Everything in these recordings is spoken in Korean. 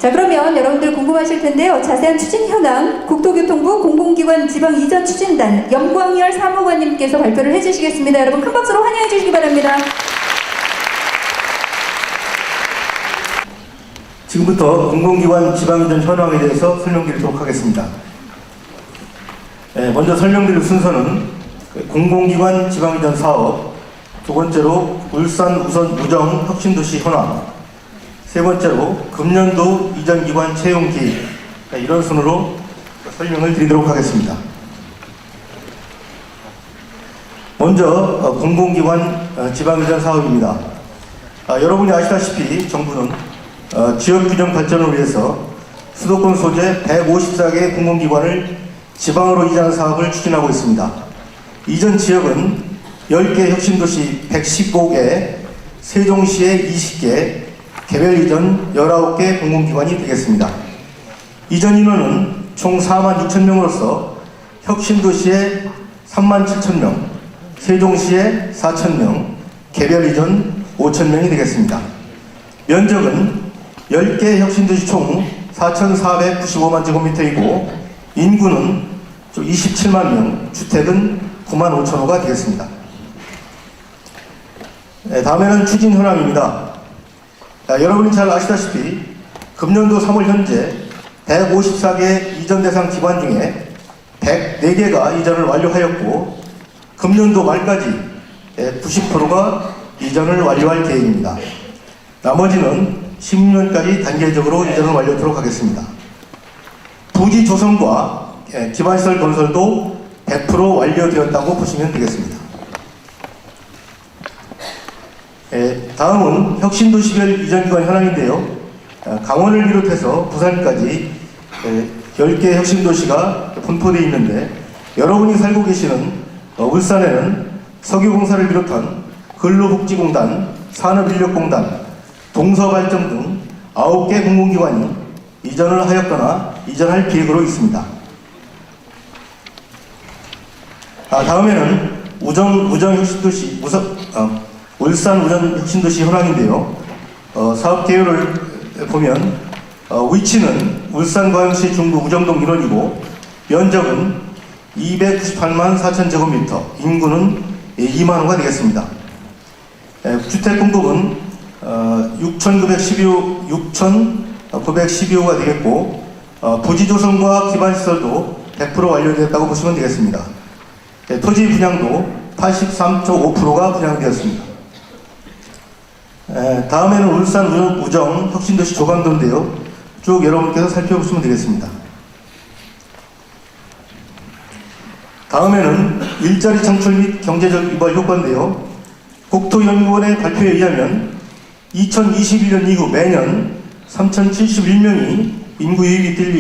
자, 그러면 여러분들 궁금하실 텐데요. 자세한 추진 현황 국토교통부 공공기관 지방 이전 추진단 염광열 사무관님께서 발표를 해주시겠습니다. 여러분 큰 박수로 환영해 주시기 바랍니다. 지금부터 공공기관 지방 이전 현황에 대해서 설명드리도록 하겠습니다. 먼저 설명드릴 순서는 공공기관 지방 이전 사업, 두 번째로 울산 우정 혁신도시 현황, 세 번째로 금년도 이전기관 채용 계획, 이런 순으로 설명을 드리도록 하겠습니다. 먼저 공공기관 지방 이전 사업입니다. 여러분이 아시다시피 정부는 지역균형 발전을 위해서 수도권 소재 154개 공공기관을 지방으로 이전하는 사업을 추진하고 있습니다. 이전 지역은 10개 혁신도시 115개, 세종시에 20개, 개별 이전 19개 공공기관이 되겠습니다. 이전 인원은 총 46,000명으로서 혁신도시에 37,000명, 세종시에 4,000명, 개별 이전 5,000명이 되겠습니다. 면적은 10개 혁신도시 총 4,495만 제곱미터이고 인구는 27만 명, 주택은 9만 5천 호가 되겠습니다. 다음에는 추진 현황입니다. 여러분이 잘 아시다시피 금년도 3월 현재 154개 이전 대상 기관 중에 104개가 이전을 완료하였고 금년도 말까지 90%가 이전을 완료할 계획입니다. 나머지는 16년까지 단계적으로 이전을 완료하도록 하겠습니다. 부지 조성과 기반시설 건설도 100% 완료되었다고 보시면 되겠습니다. 다음은 혁신도시별 이전기관 현황인데요. 강원을 비롯해서 부산까지 10개 혁신도시가 분포되어 있는데 여러분이 살고 계시는 울산에는 석유공사를 비롯한 근로복지공단, 산업인력공단, 동서발전 등 9개 공공기관이 이전을 하였거나 이전할 계획으로 있습니다. 다음에는 울산 우정 혁신도시 현황인데요. 사업 개요를 보면 위치는 울산광역시 중구 우정동 일원이고 면적은 298만 4천 제곱미터, 인구는 2만 호가 되겠습니다. 주택 공급은 6,912호가 되겠고 부지 조성과 기반시설도 100% 완료되었다고 보시면 되겠습니다. 토지 분양도 83.5%가 분양되었습니다. 다음에는 울산 우정 혁신도시 조강도인데요. 쭉 여러분께서 살펴보시면 되겠습니다. 다음에는 일자리 창출 및 경제적 유발 효과인데요. 국토연구원의 발표에 의하면 2021년 이후 매년 3,071명이 인구 유입이 될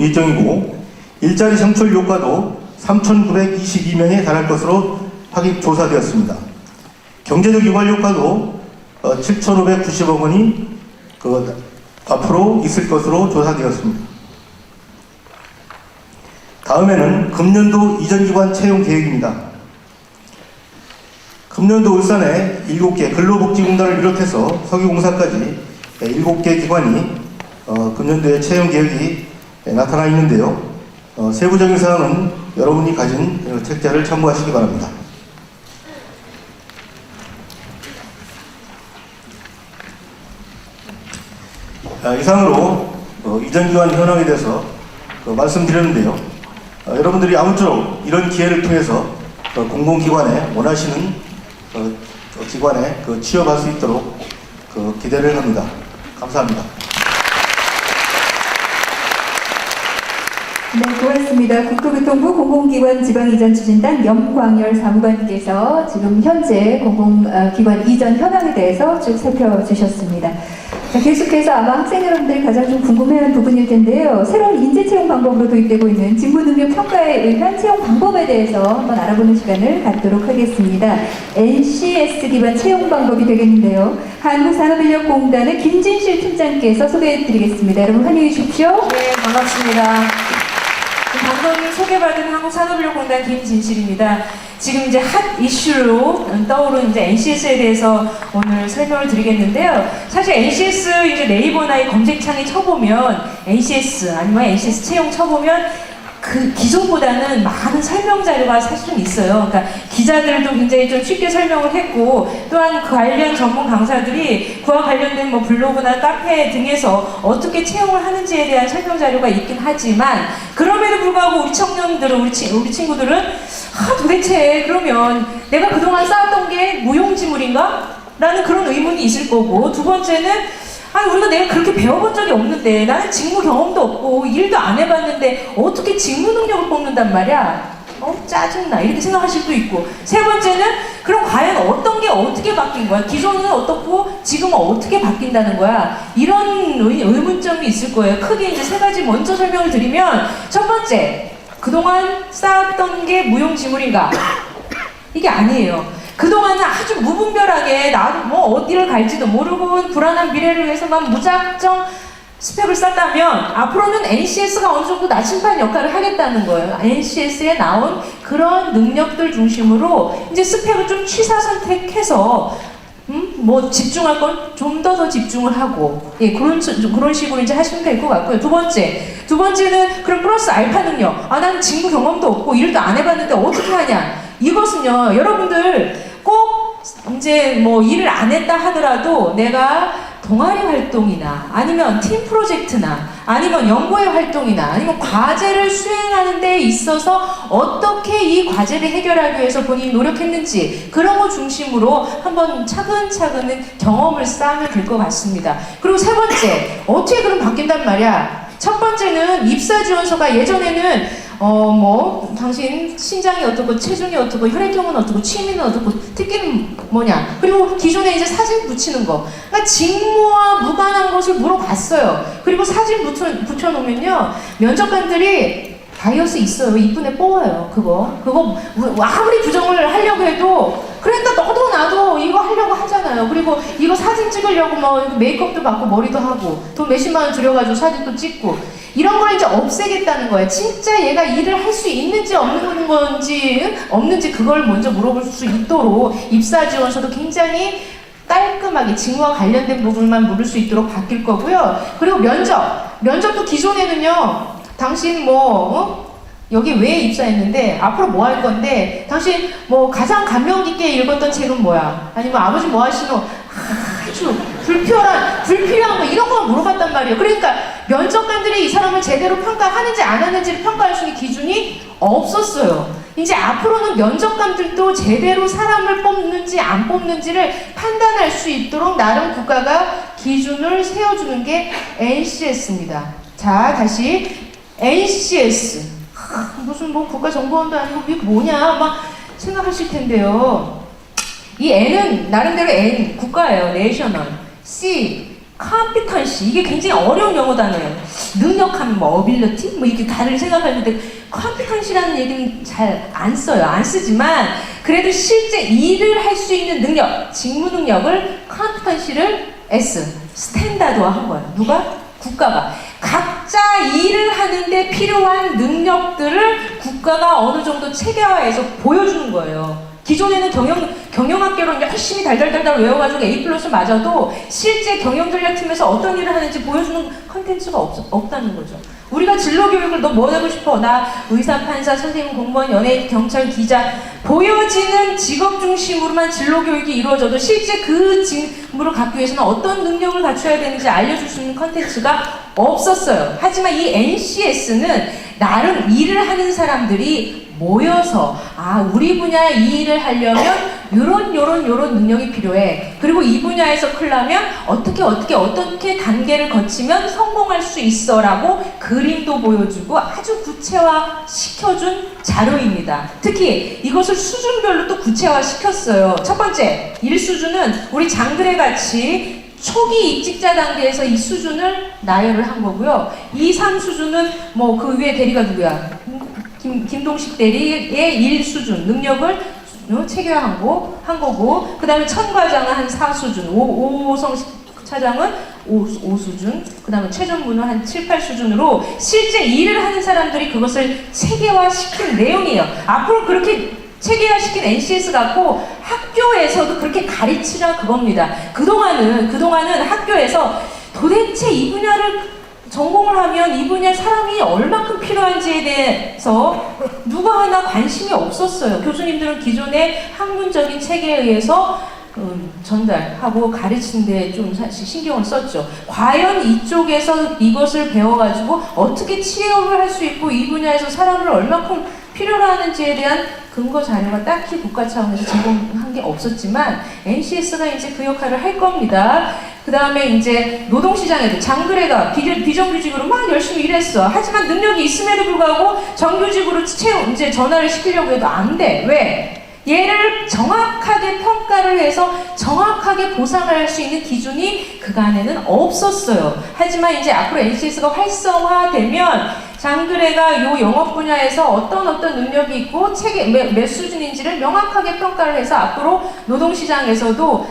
예정이고 일자리 창출 효과도 3,922명에 달할 것으로 조사되었습니다. 경제적 유발 효과도 7,590억 원이 앞으로 있을 것으로 조사되었습니다. 다음에는 금년도 이전기관 채용 계획입니다. 금년도 울산에 7개 근로복지공단을 비롯해서 석유공사까지 7개 기관이 금년도에 채용 계획이 나타나 있는데요. 세부적인 사항은 여러분이 가진 책자를 참고하시기 바랍니다. 이상으로 이전기관 현황에 대해서 말씀드렸는데요. 여러분들이 아무쪼록 이런 기회를 통해서 공공기관에 원하시는 기관에 취업할 수 있도록 기대를 합니다. 감사합니다. 네, 고맙습니다. 국토교통부 공공기관 지방이전 추진단 염광열 사무관님께서 지금 현재 공공기관 이전 현황에 대해서 쭉 살펴주셨습니다. 자, 계속해서 아마 학생 여러분들이 가장 좀 궁금해하는 부분일 텐데요. 새로운 인재 채용 방법으로 도입되고 있는 직무 능력 평가에 의한 채용 방법에 대해서 한번 알아보는 시간을 갖도록 하겠습니다. NCS 기반 채용 방법이 되겠는데요. 한국산업인력공단의 김진실 팀장께서 소개해 드리겠습니다. 여러분 환영해 주십시오. 네, 반갑습니다. 방금 소개받은 한국산업인력공단 김진실입니다. 지금 이제 핫 이슈로 떠오른 이제 NCS에 대해서 오늘 설명을 드리겠는데요. 사실 NCS 이제 네이버나 이 검색창에 쳐보면 NCS 아니면 NCS 채용 쳐보면 그 기존보다는 많은 설명 자료가 사실은 있어요. 그러니까 기자들도 굉장히 좀 쉽게 설명을 했고, 또한 그 관련 전문 강사들이 그와 관련된 뭐 블로그나 카페 등에서 어떻게 채용을 하는지에 대한 설명 자료가 있긴 하지만, 그럼에도 불구하고 우리 청년들은 우리 친구들은 도대체 그러면 내가 그동안 쌓았던 게 무용지물인가? 라는 그런 의문이 있을 거고, 두 번째는 우리가 내가 그렇게 배워본 적이 없는데, 나는 직무 경험도 없고 일도 안 해봤는데 어떻게 직무 능력을 뽑는단 말이야? 짜증나, 이렇게 생각하실 수도 있고, 세 번째는 그럼 과연 어떤 게 어떻게 바뀐 거야? 기존은 어떻고 지금은 어떻게 바뀐다는 거야? 이런 의문점이 있을 거예요. 크게 이제 세 가지 먼저 설명을 드리면, 첫 번째, 그동안 쌓았던 게 무용지물인가? 이게 아니에요. 그동안은 아주 무분별하게 나도 뭐 어디를 갈지도 모르고 불안한 미래를 위해서만 무작정 스펙을 쌓다면, 앞으로는 NCS가 어느 정도 나침반 역할을 하겠다는 거예요. NCS에 나온 그런 능력들 중심으로 이제 스펙을 좀 취사 선택해서 뭐 집중할 건 좀 더 집중을 하고, 예, 그런 식으로 이제 하시면 될 것 같고요. 두 번째는 그럼 플러스 알파 능력. 난 직무 경험도 없고 일도 안 해봤는데 어떻게 하냐? 이것은요, 여러분들 꼭 이제 뭐 일을 안 했다 하더라도 내가 동아리 활동이나 아니면 팀 프로젝트나 아니면 연구회 활동이나 아니면 과제를 수행하는 데 있어서 어떻게 이 과제를 해결하기 위해서 본인이 노력했는지, 그런 거 중심으로 한번 차근차근 경험을 쌓으면 될 것 같습니다. 그리고 세 번째, 어떻게 그럼 바뀐단 말이야? 첫 번째는 입사 지원서가 예전에는 당신 신장이 어떻고, 체중이 어떻고, 혈액형은 어떻고, 취미는 어떻고, 특기는 뭐냐. 그리고 기존에 이제 사진 붙이는 거. 그러니까 직무와 무관한 것을 물어봤어요. 그리고 사진 붙여놓으면요, 면접관들이 바이어스 있어요. 이쁜 애 뽑아요. 그거 아무리 부정을 하려고 해도, 그러니까 너도 나도 이거 하려고 하잖아요. 그리고 이거 사진 찍으려고 뭐 메이크업도 받고 머리도 하고 돈 몇십만 원 들여가지고 사진도 찍고, 이런 걸 이제 없애겠다는 거예요. 진짜 얘가 일을 할 수 있는지 없는지 그걸 먼저 물어볼 수 있도록 입사 지원서도 굉장히 깔끔하게 직무와 관련된 부분만 물을 수 있도록 바뀔 거고요. 그리고 면접도 기존에는요, 당신 여기 왜 입사했는데, 앞으로 뭐 할 건데, 당신 가장 감명 깊게 읽었던 책은 뭐야? 아니면 아버지 뭐 하시노? 아주 불필요한 거, 이런 걸 물어봤단 말이에요. 그러니까 면접관들이 이 사람을 제대로 평가하는지 안 하는지를 평가할 수 있는 기준이 없었어요. 이제 앞으로는 면접관들도 제대로 사람을 뽑는지 안 뽑는지를 판단할 수 있도록 나름 국가가 기준을 세워주는 게 NCS입니다. 자, 다시 NCS. 무슨 국가정보원도 아니고 이게 뭐냐 막 생각하실 텐데요. 이 N은 나름대로 N, 국가예요. National. C, Competency. 이게 굉장히 어려운 영어 단어예요. 능력하면 ability? 이렇게 다들 생각하는데, Competency라는 얘기는 잘 안 써요. 안 쓰지만, 그래도 실제 일을 할 수 있는 능력, 직무 능력을 Competency를 S, 스탠다드화 한 거예요. 누가? 국가가. 각자 일을 하는데 필요한 능력들을 국가가 어느 정도 체계화해서 보여주는 거예요. 기존에는 경영학개론 열심히 달달달달 외워가지고 A+ 맞아도 실제 경영전략팀에서 어떤 일을 하는지 보여주는 컨텐츠가 없다는 거죠. 우리가 진로교육을 너 뭐 하고 싶어? 나 의사, 판사, 선생님, 공무원, 연예인, 경찰, 기자, 보여지는 직업 중심으로만 진로교육이 이루어져도 실제 그 직무를 갖기 위해서는 어떤 능력을 갖춰야 되는지 알려줄 수 있는 컨텐츠가 없었어요. 하지만 이 NCS는 나름 일을 하는 사람들이 모여서 우리 분야 이 일을 하려면 요런 능력이 필요해. 그리고 이 분야에서 크려면 어떻게 단계를 거치면 성공할 수 있어 라고 그림도 보여주고 아주 구체화 시켜준 자료입니다. 특히 이것을 수준별로 또 구체화 시켰어요. 첫 번째, 1수준은 우리 장그래 같이 초기 입직자 단계에서 이 수준을 나열을 한 거고요. 2, 3수준은 그 위에 대리가 누구야? 김동식 대리의 1수준 능력을 체계화한 거고, 그 다음에 천 과장은 한 4수준, 오호성 차장은 5 수준, 그 다음에 최저임금은 한 7, 8 수준으로 실제 일을 하는 사람들이 그것을 체계화시킨 내용이에요. 앞으로 그렇게 체계화시킨 NCS 갖고 학교에서도 그렇게 가르치라 그겁니다. 그동안은 학교에서 도대체 이 분야를 전공을 하면 이 분야 사람이 얼마큼 필요한지에 대해서 누구 하나 관심이 없었어요. 교수님들은 기존의 학문적인 체계에 의해서 전달하고 가르치는 데 좀 사실 신경을 썼죠. 과연 이쪽에서 이것을 배워가지고 어떻게 취업을 할 수 있고 이 분야에서 사람을 얼마큼 필요로 하는지에 대한 근거 자료가 딱히 국가 차원에서 제공한 게 없었지만 NCS가 이제 그 역할을 할 겁니다. 그 다음에 이제 노동시장에도 장그래가 비정규직으로 막 열심히 일했어. 하지만 능력이 있음에도 불구하고 정규직으로 이제 전환을 시키려고 해도 안 돼. 왜? 얘를 정확하게 평가를 해서 정확하게 보상을 할 수 있는 기준이 그간에는 없었어요. 하지만 이제 앞으로 NCS가 활성화되면 장그래가 요 영업 분야에서 어떤 능력이 있고 몇 수준인지를 명확하게 평가를 해서 앞으로 노동시장에서도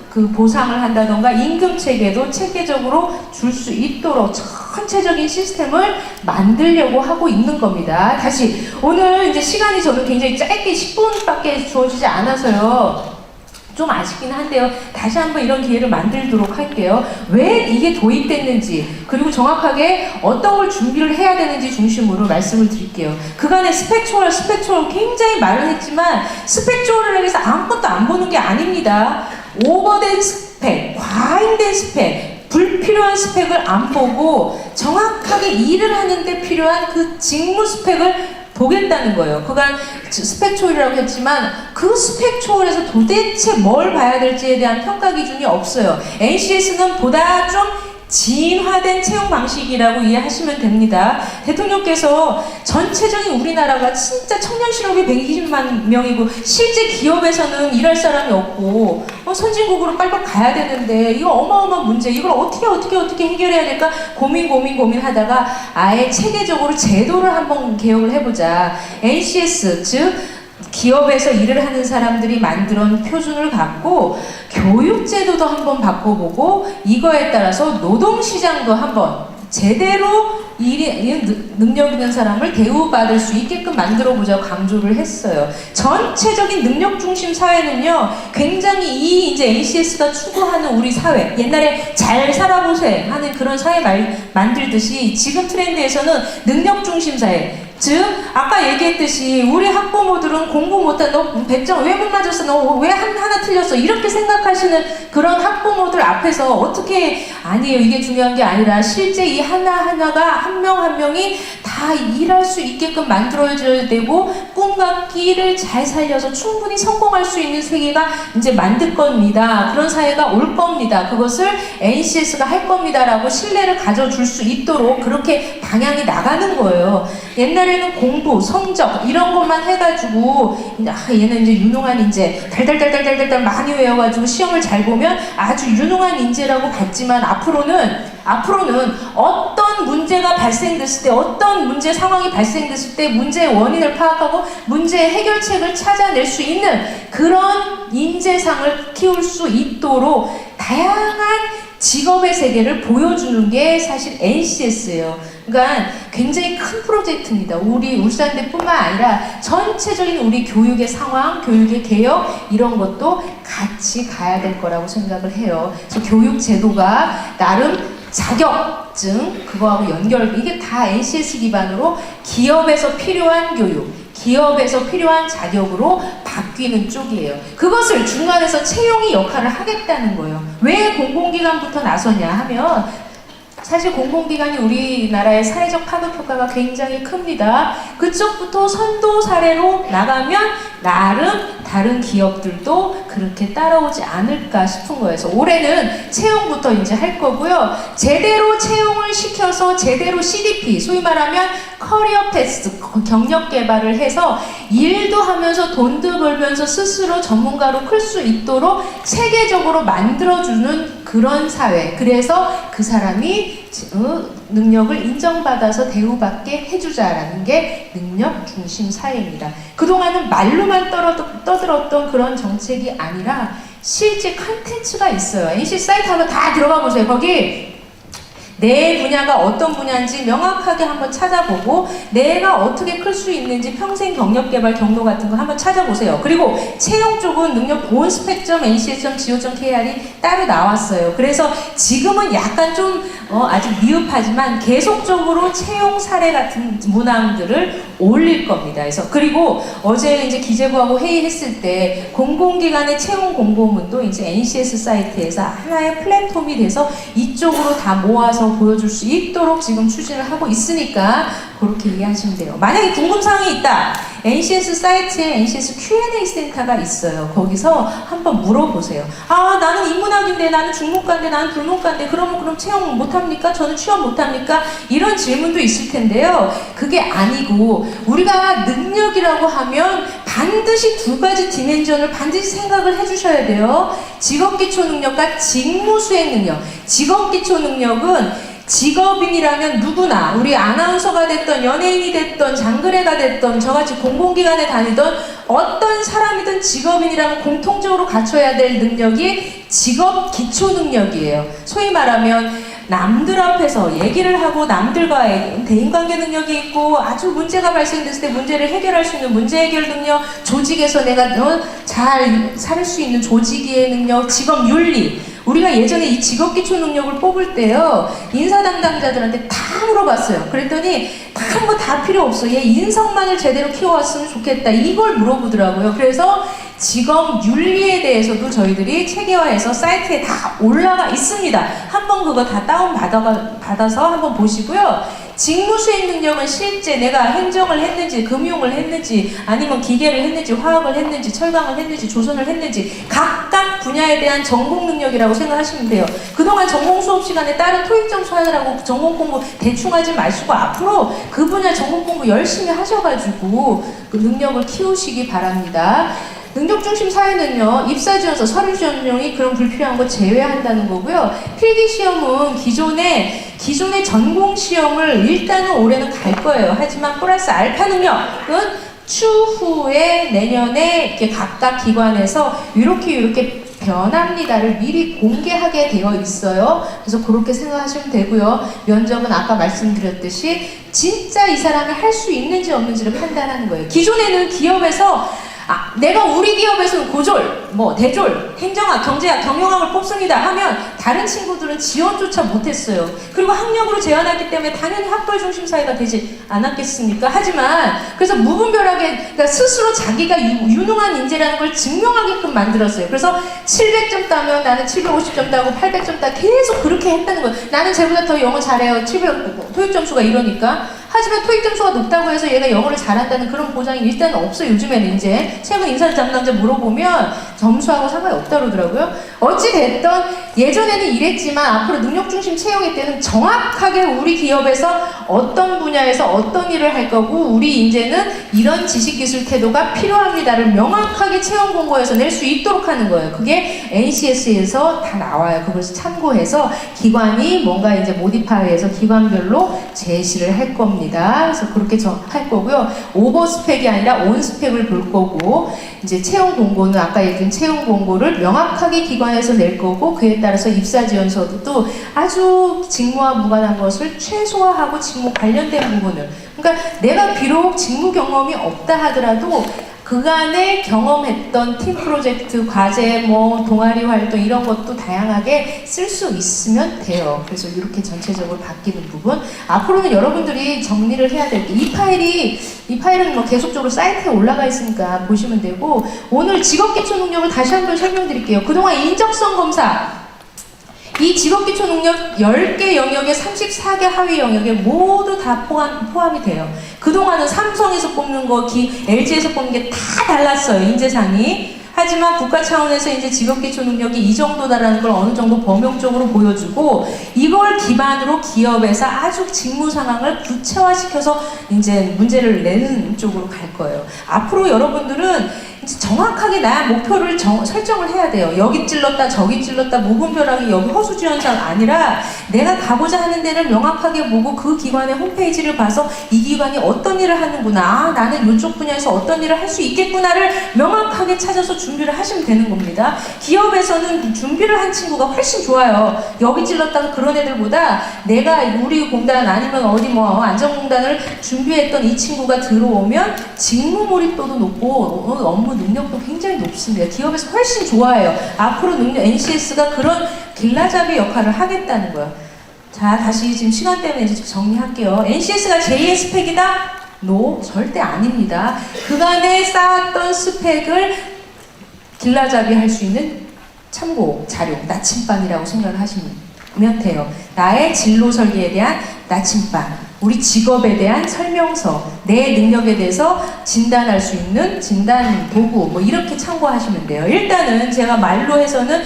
그 보상을 한다던가 임금 체계도 체계적으로 줄 수 있도록 전체적인 시스템을 만들려고 하고 있는 겁니다. 다시 오늘 이제 시간이 저는 굉장히 짧게 10분밖에 주어지지 않아서요. 좀 아쉽긴 한데요. 다시 한번 이런 기회를 만들도록 할게요. 왜 이게 도입됐는지 그리고 정확하게 어떤 걸 준비를 해야 되는지 중심으로 말씀을 드릴게요. 그간의 스펙추얼 굉장히 말을 했지만 스펙추얼을 해서 아무것도 안 보는 게 아닙니다. 오버된 스펙, 과잉된 스펙, 불필요한 스펙을 안 보고 정확하게 일을 하는데 필요한 그 직무 스펙을 보겠다는 거예요. 그간 스펙 초월이라고 했지만 그 스펙 초월에서 도대체 뭘 봐야 될지에 대한 평가 기준이 없어요. NCS는 보다 좀 진화된 채용 방식이라고 이해하시면 됩니다. 대통령께서 전체적인 우리나라가 진짜 청년 실업이 120만 명이고 실제 기업에서는 일할 사람이 없고 선진국으로 빨리 가야 되는데 이거 어마어마한 문제, 이걸 어떻게 해결해야 될까 고민하다가 아예 체계적으로 제도를 한번 개혁을 해보자. NCS 즉 기업에서 일을 하는 사람들이 만들어온 표준을 갖고 교육제도도 한번 바꿔보고 이거에 따라서 노동시장도 한번 제대로 능력 있는 사람을 대우받을 수 있게끔 만들어보자고 강조를 했어요. 전체적인 능력 중심 사회는요, 굉장히 이 이제 NCS가 추구하는 우리 사회, 옛날에 잘 살아보세 하는 그런 사회 만들듯이 지금 트렌드에서는 능력 중심 사회, 즉 아까 얘기했듯이 우리 학부모들은 공부 못한 너 100점 왜 못 맞았어? 너 왜 하나 틀렸어? 이렇게 생각하시는 그런 학부모들 앞에서 어떻게 아니에요. 이게 중요한 게 아니라 실제 이 하나하나가 한 명 한 명이 다 일할 수 있게끔 만들어져야 되고 꿈과 끼를 잘 살려서 충분히 성공할 수 있는 세계가 이제 만들 겁니다. 그런 사회가 올 겁니다. 그것을 NCS가 할 겁니다라고 신뢰를 가져줄 수 있도록 그렇게 방향이 나가는 거예요. 옛날에는 공부, 성적 이런 것만 해가지고 얘는 이제 유능한 인재 달달달달달달 많이 외워가지고 시험을 잘 보면 아주 유능한 인재라고 봤지만 앞으로는 어떤 문제가 발생됐을 때 어떤 문제 상황이 발생됐을 때 문제의 원인을 파악하고 문제의 해결책을 찾아낼 수 있는 그런 인재상을 키울 수 있도록 다양한 직업의 세계를 보여주는 게 사실 NCS예요. 그러니까 굉장히 큰 프로젝트입니다. 우리 울산대뿐만 아니라 전체적인 우리 교육의 상황, 교육의 개혁 이런 것도 같이 가야 될 거라고 생각을 해요. 그래서 교육 제도가 나름 자격증 그거하고 이게 다 NCS 기반으로 기업에서 필요한 교육, 기업에서 필요한 자격으로 바뀌는 쪽이에요. 그것을 중간에서 채용이 역할을 하겠다는 거예요. 왜 공공기관부터 나서냐 하면 사실 공공기관이 우리나라의 사회적 파급 효과가 굉장히 큽니다. 그쪽부터 선도 사례로 나가면 나름 다른 기업들도 그렇게 따라오지 않을까 싶은 거예요. 그래서 올해는 채용부터 이제 할 거고요. 제대로 채용을 시켜서 제대로 CDP, 소위 말하면 커리어 패스, 경력 개발을 해서 일도 하면서 돈도 벌면서 스스로 전문가로 클 수 있도록 체계적으로 만들어주는 그런 사회. 그래서 그 사람이 능력을 인정받아서 대우받게 해주자라는 게 능력 중심 사회입니다. 그동안은 말로만 떠들었던 그런 정책이 아니라 실제 컨텐츠가 있어요. NC 사이트 한번 다 들어가 보세요. 거기 내 분야가 어떤 분야인지 명확하게 한번 찾아보고 내가 어떻게 클 수 있는지 평생 경력 개발 경로 같은 거 한번 찾아보세요. 그리고 채용 쪽은 능력 본 spec.ncs.go.kr이 따로 나왔어요. 그래서 지금은 약간 좀 아직 미흡하지만 계속적으로 채용 사례 같은 문항들을 올릴 겁니다. 그래서 그리고 어제 이제 기재부하고 회의했을 때 공공기관의 채용 공고문도 이제 NCS 사이트에서 하나의 플랫폼이 돼서 이쪽으로 다 모아서 보여줄 수 있도록 지금 추진을 하고 있으니까 그렇게 이해하시면 돼요. 만약에 궁금사항이 있다. NCS 사이트에 NCS Q&A 센터가 있어요. 거기서 한번 물어보세요. 아, 나는 인문학인데, 나는 중문과인데, 나는 불문과인데, 그럼 채용 못합니까? 저는 취업 못합니까? 이런 질문도 있을 텐데요. 그게 아니고 우리가 능력이라고 하면 반드시 두 가지 디멘전을 반드시 생각을 해주셔야 돼요. 직업기초 능력과 직무수행 능력. 직업기초 능력은 직업인이라면 누구나 우리 아나운서가 됐던 연예인이 됐던 장그래가 됐던 저같이 공공기관에 다니던 어떤 사람이든 직업인이라면 공통적으로 갖춰야 될 능력이 직업 기초 능력이에요. 소위 말하면 남들 앞에서 얘기를 하고 남들과의 대인관계 능력이 있고 아주 문제가 발생됐을 때 문제를 해결할 수 있는 문제 해결 능력, 조직에서 내가 잘 살 수 있는 조직의 능력, 직업 윤리. 우리가 예전에 이 직업기초 능력을 뽑을 때요, 인사 담당자들한테 다 물어봤어요. 그랬더니 다 필요 없어. 얘 인성만을 제대로 키워왔으면 좋겠다. 이걸 물어보더라고요. 그래서 직업 윤리에 대해서도 저희들이 체계화해서 사이트에 다 올라가 있습니다. 한번 그거 다 다운받아서 한번 보시고요. 직무수행 능력은 실제 내가 행정을 했는지, 금융을 했는지, 아니면 기계를 했는지, 화학을 했는지, 철강을 했는지, 조선을 했는지 각각 분야에 대한 전공 능력이라고 생각하시면 돼요. 그동안 전공 수업 시간에 다른 토익 점수 하느라고 전공 공부 대충 하지 마시고 앞으로 그 분야 전공 공부 열심히 하셔가지고 그 능력을 키우시기 바랍니다. 능력중심 사회는요, 입사지원서, 서류지원용이 그런 불필요한 거 제외한다는 거고요. 필기시험은 기존의 전공시험을 일단은 올해는 갈 거예요. 하지만 플러스 알파 능력은 추후에 내년에 이렇게 각각 기관에서 이렇게 변합니다를 미리 공개하게 되어 있어요. 그래서 그렇게 생각하시면 되고요. 면접은 아까 말씀드렸듯이 진짜 이 사람이 할 수 있는지 없는지를 판단하는 거예요. 기존에는 기업에서 내가 우리 기업에서는 고졸, 대졸, 행정학, 경제학, 경영학을 뽑습니다 하면 다른 친구들은 지원조차 못했어요. 그리고 학력으로 제한했기 때문에 당연히 학벌 중심 사회가 되지 않았겠습니까? 하지만 그래서 무분별하게 그러니까 스스로 자기가 유능한 인재라는 걸 증명하게끔 만들었어요. 그래서 700점 따면 나는 750점 따고 800점 따고 계속 그렇게 했다는 거예요. 나는 쟤보다 더 영어 잘해요. 토익 점수가 이러니까. 하지만 토익 점수가 높다고 해서 얘가 영어를 잘한다는 그런 보장이 일단 없어요. 요즘에는 이제 최근 인사 담당자 물어보면 점수하고 상관이 없다고 그러더라고요. 어찌됐든 예전에는 이랬지만 앞으로 능력중심 채용일 때는 정확하게 우리 기업에서 어떤 분야에서 어떤 일을 할 거고 우리 이제는 이런 지식기술 태도가 필요합니다를 명확하게 채용 공고에서 낼 수 있도록 하는 거예요. 그게 NCS에서 다 나와요. 그걸 참고해서 기관이 뭔가 이제 모디파이해서 기관별로 제시를 할 겁니다. 그래서 그렇게 할 거고요. 오버 스펙이 아니라 온 스펙을 볼 거고 이제 채용 공고는 아까 얘기한 채용 공고를 명확하게 기관에서 낼 거고 그에 따라서 입사 지원서도 또 아주 직무와 무관한 것을 최소화하고 직무 관련된 부분을 그러니까 내가 비록 직무 경험이 없다 하더라도 그간에 경험했던 팀 프로젝트, 과제, 동아리 활동 이런 것도 다양하게 쓸 수 있으면 돼요. 그래서 이렇게 전체적으로 바뀌는 부분. 앞으로는 여러분들이 정리를 해야 될 게 이 파일은 계속적으로 사이트에 올라가 있으니까 보시면 되고 오늘 직업기초 능력을 다시 한번 설명드릴게요. 그동안 인적성 검사 이 직업기초 능력 10개 영역에 34개 하위 영역에 모두 다 포함이 돼요. 그동안은 삼성에서 뽑는 거, LG에서 뽑는 게 다 달랐어요. 인재상이. 하지만 국가 차원에서 이제 직업기초 능력이 이 정도다라는 걸 어느 정도 범용적으로 보여주고 이걸 기반으로 기업에서 아주 직무 상황을 구체화시켜서 이제 문제를 내는 쪽으로 갈 거예요. 앞으로 여러분들은 이제 정확하게 나 목표를 설정을 해야 돼요. 여기 찔렀다 저기 찔렀다 무분별하게 여기 허수지연상 아니라 내가 가고자 하는 데를 명확하게 보고 그 기관의 홈페이지를 봐서 이 기관이 어떤 일을 하는구나, 아, 나는 이쪽 분야에서 어떤 일을 할 수 있겠구나를 명확하게 찾아서 준비를 하시면 되는 겁니다. 기업에서는 준비를 한 친구가 훨씬 좋아요. 여기 찔렀다가 그런 애들보다 내가 우리 공단 아니면 어디 뭐 안전공단을 준비했던 이 친구가 들어오면 직무 몰입도도 높고 업무 능력도 굉장히 높습니다. 기업에서 훨씬 좋아해요. 앞으로 NCS가 그런 길라잡이 역할을 하겠다는 거예요. 자, 다시 지금 시간 때문에 이제 정리할게요. NCS가 제2의 스펙이다? No, 절대 아닙니다. 그간에 쌓았던 스펙을 길라잡이 할 수 있는 참고 자료, 나침반이라고 생각을 하시면 돼요. 나의 진로 설계에 대한 나침반, 우리 직업에 대한 설명서, 내 능력에 대해서 진단할 수 있는 진단 도구, 뭐 이렇게 참고하시면 돼요. 일단은 제가 말로 해서는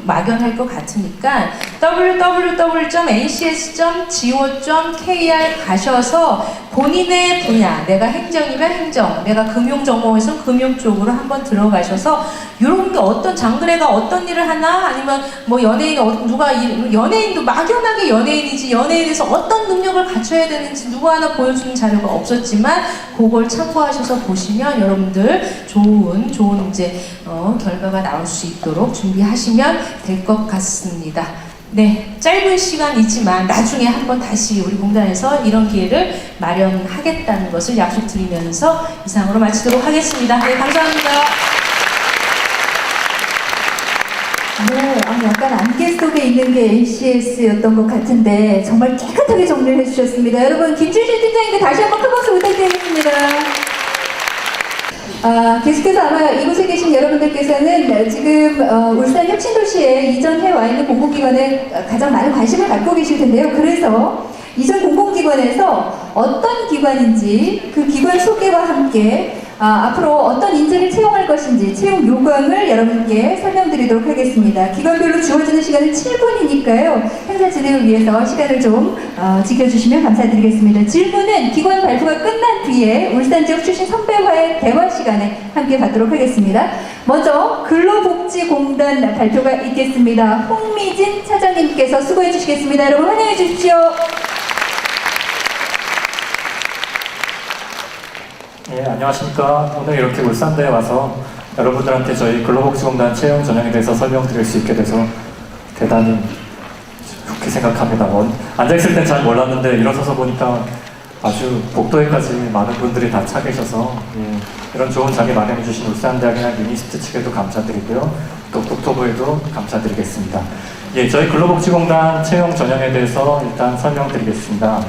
막연할 것 같으니까 www.ncs.go.kr 가셔서 본인의 분야, 내가 행정이면 행정, 내가 금융 전공에서는 금융 쪽으로 한번 들어가셔서 이런 게 어떤 장그래가 어떤 일을 하나, 아니면 뭐 연예인 누가 연예인도 막연하게 연예인이지 연예인에서 어떤 능력을 갖춰야 되는지 누구 하나 보여주는 자료가 없었지만 그걸 참고하셔서 보시면 여러분들 좋은 이제 결과가 나올 수 있도록 준비하시면 될 것 같습니다. 네, 짧은 시간이지만 나중에 한번 다시 우리 공단에서 이런 기회를 마련하겠다는 것을 약속드리면서 이상으로 마치도록 하겠습니다. 네, 감사합니다. 네, 약간 안개 속에 있는 게 NCS였던 것 같은데 정말 깨끗하게 정리를 해주셨습니다. 여러분, 김준실 팀장님께 다시 한번 큰 박수 부탁드리겠습니다. 계속해서 아마 이곳에 계신 여러분들께서는 지금 울산 혁신도시에 이전해 와 있는 공공기관에 가장 많은 관심을 갖고 계실 텐데요. 그래서 이전 공공기관에서 어떤 기관인지 그 기관 소개와 함께 앞으로 어떤 인재를 채용할 것인지 채용 요강을 여러분께 설명드리도록 하겠습니다. 기관별로 주어지는 시간은 7분이니까요. 행사 진행을 위해서 시간을 좀 지켜주시면 감사드리겠습니다. 질문은 기관 발표가 끝난 뒤에 울산 지역 출신 선배와의 대화 시간에 함께 받도록 하겠습니다. 먼저 근로복지공단 발표가 있겠습니다. 홍미진 차장님께서 수고해 주시겠습니다. 여러분 환영해 주십시오. 예, 안녕하십니까. 오늘 이렇게 울산대에 와서 여러분들한테 저희 근로복지공단 채용 전형에 대해서 설명드릴 수 있게 돼서 대단히 좋게 생각합니다. 앉아있을 땐 잘 몰랐는데 일어서서 보니까 아주 복도에까지 많은 분들이 다 차 계셔서 이런 좋은 자리 마련해 주신 울산대학이나 유니스트 측에도 감사드리고요. 또 국토부에도 감사드리겠습니다. 예, 저희 근로복지공단 채용 전형에 대해서 일단 설명드리겠습니다.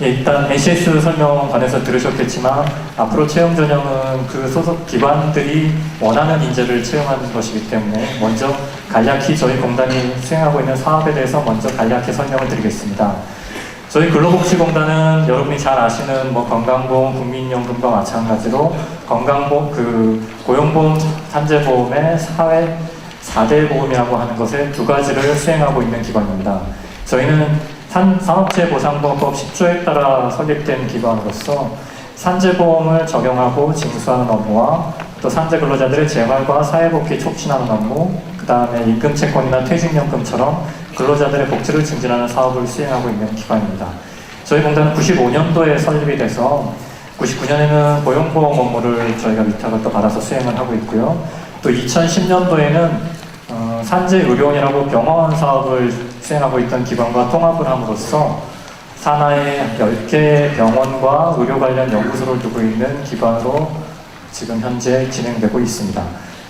예, 일단 NCS 설명 관해서 들으셨겠지만 앞으로 채용 전형은 그 소속 기관들이 원하는 인재를 채용하는 것이기 때문에 먼저 간략히 저희 공단이 수행하고 있는 사업에 대해서 먼저 간략히 설명을 드리겠습니다. 저희 근로복지공단은 여러분이 잘 아시는 뭐 건강보험, 국민연금과 마찬가지로 고용보험, 산재보험의 사회 4대 보험이라고 하는 것의 두 가지를 수행하고 있는 기관입니다. 저희는 산업재해보상법법 10조에 따라 설립된 기관으로서 산재보험을 적용하고 징수하는 업무와 또 산재 근로자들의 재활과 사회복귀 촉진하는 업무, 그 다음에 임금채권이나 퇴직연금처럼 근로자들의 복지를 증진하는 사업을 수행하고 있는 기관입니다. 저희 공단은 95년도에 설립이 돼서 99년에는 고용보험 업무를 저희가 위탁을 또 받아서 수행을 하고 있고요. 또 2010년도에는 산재의료원이라고 병원 사업을 수행하고 있던 기관과 통합을 함으로써 산하에 10개 병원과 의료 관련 연구소를 두고 있는 기관으로 지금 현재 진행되고 있습니다.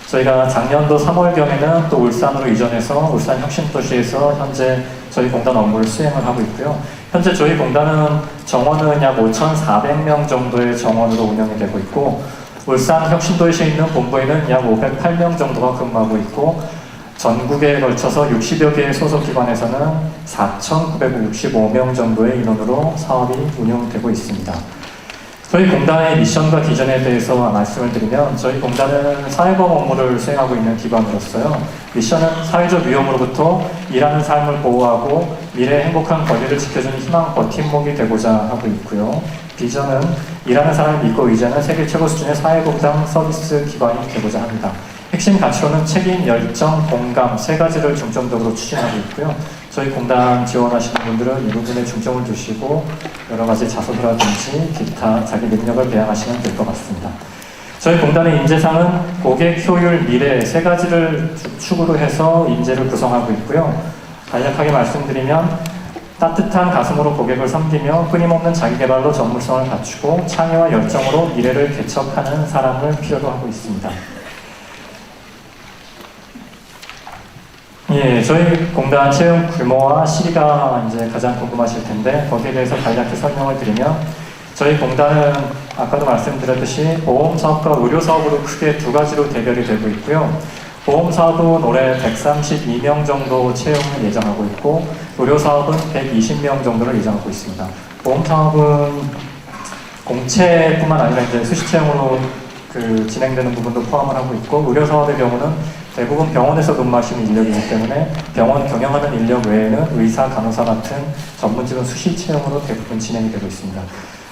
저희가 작년도 3월경에는 또 울산으로 이전해서 울산 혁신도시에서 현재 저희 공단 업무를 수행을 하고 있고요. 현재 저희 공단은 정원은 약 5,400명 정도의 정원으로 운영이 되고 있고 울산 혁신도시에 있는 본부에는 약 508명 정도가 근무하고 있고 전국에 걸쳐서 60여 개의 소속기관에서는 4,965명 정도의 인원으로 사업이 운영되고 있습니다. 저희 공단의 미션과 비전에 대해서 말씀을 드리면 저희 공단은 사회보험 업무를 수행하고 있는 기관으로서요. 미션은 사회적 위험으로부터 일하는 삶을 보호하고 미래의 행복한 권리를 지켜주는 희망 버팀목이 되고자 하고 있고요. 비전은 일하는 사람을 믿고 의지하는 세계 최고 수준의 사회보장 서비스 기관이 되고자 합니다. 핵심 가치로는 책임, 열정, 공감 세 가지를 중점적으로 추진하고 있고요. 저희 공단 지원하시는 분들은 이 부분에 중점을 두시고 여러 가지 자소서라든지 기타 자기 능력을 배양하시면 될 것 같습니다. 저희 공단의 인재상은 고객, 효율, 미래 세 가지를 축으로 해서 인재를 구성하고 있고요. 간략하게 말씀드리면 따뜻한 가슴으로 고객을 섬기며 끊임없는 자기개발로 전문성을 갖추고 창의와 열정으로 미래를 개척하는 사람을 필요로 하고 있습니다. 예, 저희 공단 채용 규모와 시기가 이제 가장 궁금하실 텐데 거기에 대해서 간략히 설명을 드리면 저희 공단은 아까도 말씀드렸듯이 보험 사업과 의료 사업으로 크게 두 가지로 대별이 되고 있고요. 보험 사업은 올해 132명 정도 채용을 예정하고 있고 의료 사업은 120명 정도를 예정하고 있습니다. 보험 사업은 공채뿐만 아니라 이제 수시 채용으로 진행되는 부분도 포함을 하고 있고 의료 사업의 경우는 대부분 병원에서 근무하시는 인력이기 때문에 병원 경영하는 인력 외에는 의사, 간호사 같은 전문직은 수시 채용으로 대부분 진행이 되고 있습니다.